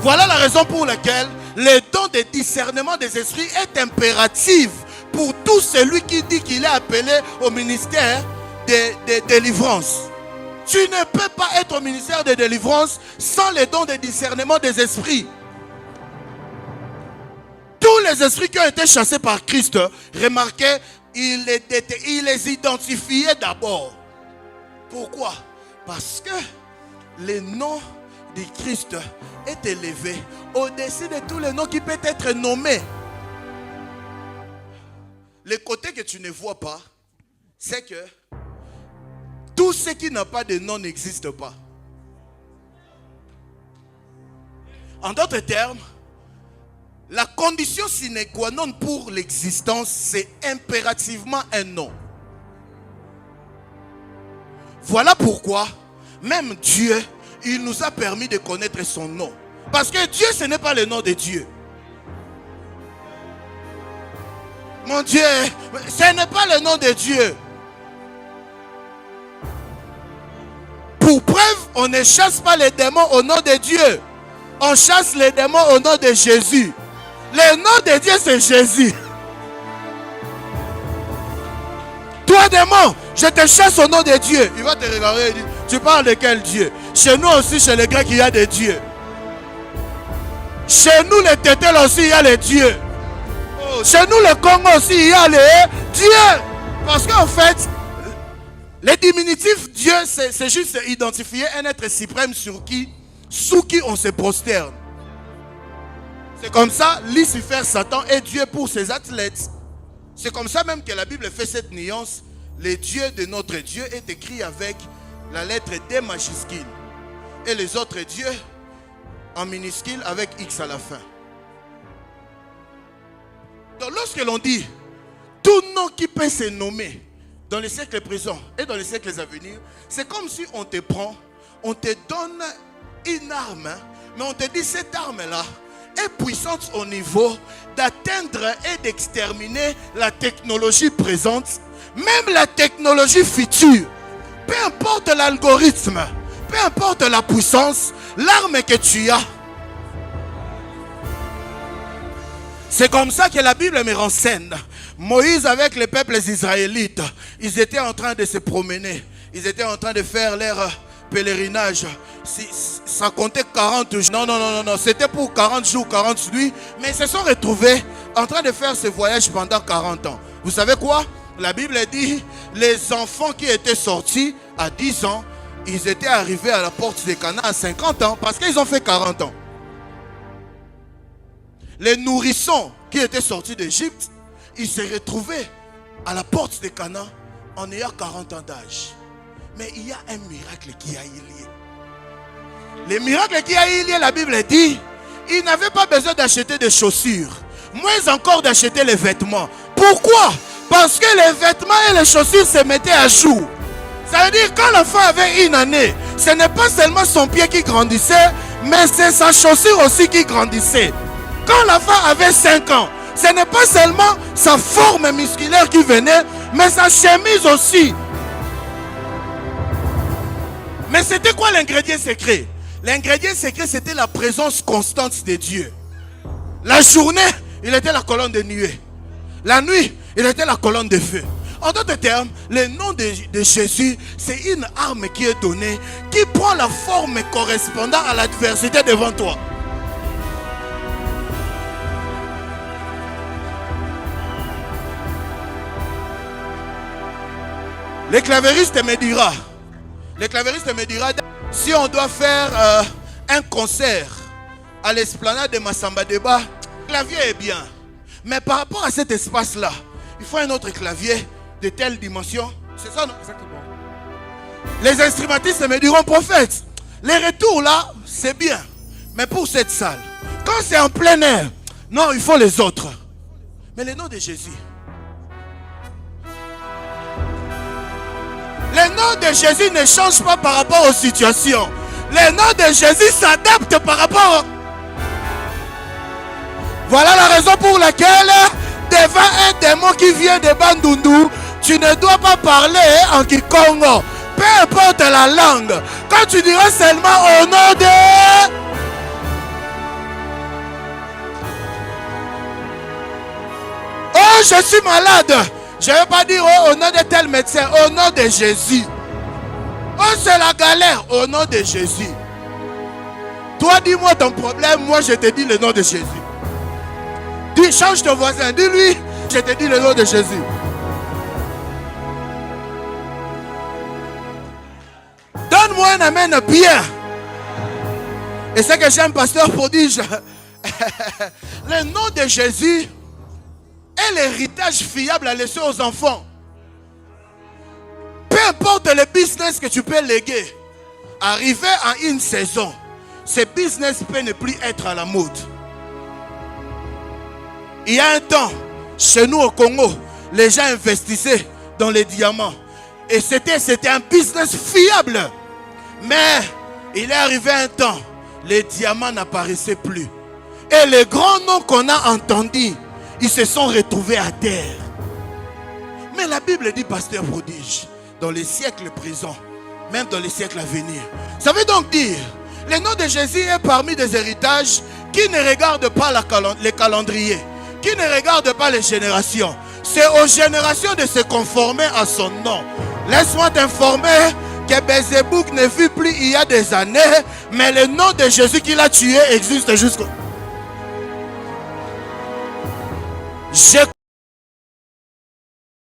Voilà la raison pour laquelle le don de discernement des esprits est impératif pour tout celui qui dit qu'il est appelé au ministère de délivrance. Tu ne peux pas être au ministère de délivrance sans le don de discernement des esprits. Tous les esprits qui ont été chassés par Christ, remarquez, il les identifiait d'abord. Pourquoi? Parce que le nom de Christ est élevé au-dessus de tous les noms qui peuvent être nommés. Le côté que tu ne vois pas, c'est que tout ce qui n'a pas de nom n'existe pas. En d'autres termes, la condition sine qua non pour l'existence, c'est impérativement un nom. Voilà pourquoi, même Dieu, il nous a permis de connaître son nom. Parce que Dieu, ce n'est pas le nom de Dieu. Mon Dieu, ce n'est pas le nom de Dieu. Pour preuve, on ne chasse pas les démons au nom de Dieu. On chasse les démons au nom de Jésus. Le nom de Dieu, c'est Jésus. Toi, démon, je te chasse au nom de Dieu. Il va te regarder et dire, tu parles de quel Dieu? Chez nous aussi, chez les Grecs, il y a des dieux. Chez nous, les Tétels aussi, il y a les dieux. Chez nous, le Congo aussi, il y a les dieux. Parce qu'en fait, le diminutif Dieu, c'est juste identifier un être suprême sous qui on se prosterne. C'est comme ça, Lucifer, Satan est Dieu pour ses athlètes. C'est comme ça même que la Bible fait cette nuance. Le Dieu de notre Dieu est écrit avec la lettre D majuscule. Et les autres dieux en minuscule avec X à la fin. Donc lorsque l'on dit tout nom qui peut se nommer dans les siècles présents et dans les siècles à venir, c'est comme si on te prend, on te donne une arme, mais on te dit cette arme-là est puissante au niveau d'atteindre et d'exterminer la technologie présente, même la technologie future. Peu importe l'algorithme, peu importe la puissance, l'arme que tu as. C'est comme ça que la Bible me renseigne. Moïse avec les peuples israélites, ils étaient en train de se promener. Ils étaient en train de faire leur pèlerinage. Ça comptait 40 jours. Non, c'était pour 40 jours, 40 nuits. Mais ils se sont retrouvés en train de faire ce voyage pendant 40 ans. Vous savez quoi? La Bible dit, les enfants qui étaient sortis à 10 ans, ils étaient arrivés à la porte de Canaan à 50 ans parce qu'ils ont fait 40 ans. Les nourrissons qui étaient sortis d'Égypte, ils se retrouvaient à la porte de Canaan en ayant 40 ans d'âge. Mais il y a un miracle qui a eu lieu. Le miracle qui a eu lieu, la Bible dit, ils n'avaient pas besoin d'acheter des chaussures, moins encore d'acheter les vêtements. Pourquoi? Parce que les vêtements et les chaussures se mettaient à jour. Ça veut dire quand l'enfant avait une année, ce n'est pas seulement son pied qui grandissait, mais c'est sa chaussure aussi qui grandissait. Quand l'enfant avait 5 ans, ce n'est pas seulement sa forme musculaire qui venait, mais sa chemise aussi. Mais c'était quoi l'ingrédient secret? L'ingrédient secret, c'était la présence constante de Dieu. La journée, il était la colonne de nuée. La nuit, il était la colonne de feu. En d'autres termes, le nom de Jésus, c'est une arme qui est donnée, qui prend la forme correspondant à l'adversité devant toi. Le clavériste me dira, si on doit faire un concert à l'esplanade de Massamba Débat, le clavier est bien. Mais par rapport à cet espace-là, il faut un autre clavier de telle dimension. C'est ça, non? Exactement. Les instrumentistes me diront, prophète, les retours là, c'est bien. Mais pour cette salle, quand c'est en plein air, non, il faut les autres. Mais le nom de Jésus. Le nom de Jésus ne change pas par rapport aux situations. Le nom de Jésus s'adapte par rapport. Voilà la raison pour laquelle, devant un démon qui vient de Bandundu, tu ne dois pas parler en Kikongo. Peu importe la langue. Quand tu diras seulement au nom de... Oh, je suis malade. Je ne vais pas dire oh, au nom de tel médecin. Au nom de Jésus. Oh, c'est la galère. Au nom de Jésus. Toi, dis-moi ton problème. Moi, je te dis le nom de Jésus. Dis, change ton voisin. Dis-lui, je te dis le nom de Jésus. Donne-moi un amen bien. Et c'est que j'aime, pasteur prodige. Le nom de Jésus est l'héritage fiable à laisser aux enfants. Peu importe le business que tu peux léguer, arrivé à une saison, ce business peut ne plus être à la mode. Il y a un temps, chez nous au Congo, les gens investissaient dans les diamants. Et c'était un business fiable. Mais il est arrivé un temps, les diamants n'apparaissaient plus. Et les grands noms qu'on a entendus, ils se sont retrouvés à terre. Mais la Bible dit, pasteur prodige, dans les siècles présents, même dans les siècles à venir. Ça veut donc dire, le nom de Jésus est parmi des héritages qui ne regardent pas les calendriers, qui ne regardent pas les générations. C'est aux générations de se conformer à son nom. Laisse-moi t'informer que Bézébouk ne vit plus il y a des années, mais le nom de Jésus qui l'a tué existe jusqu'au...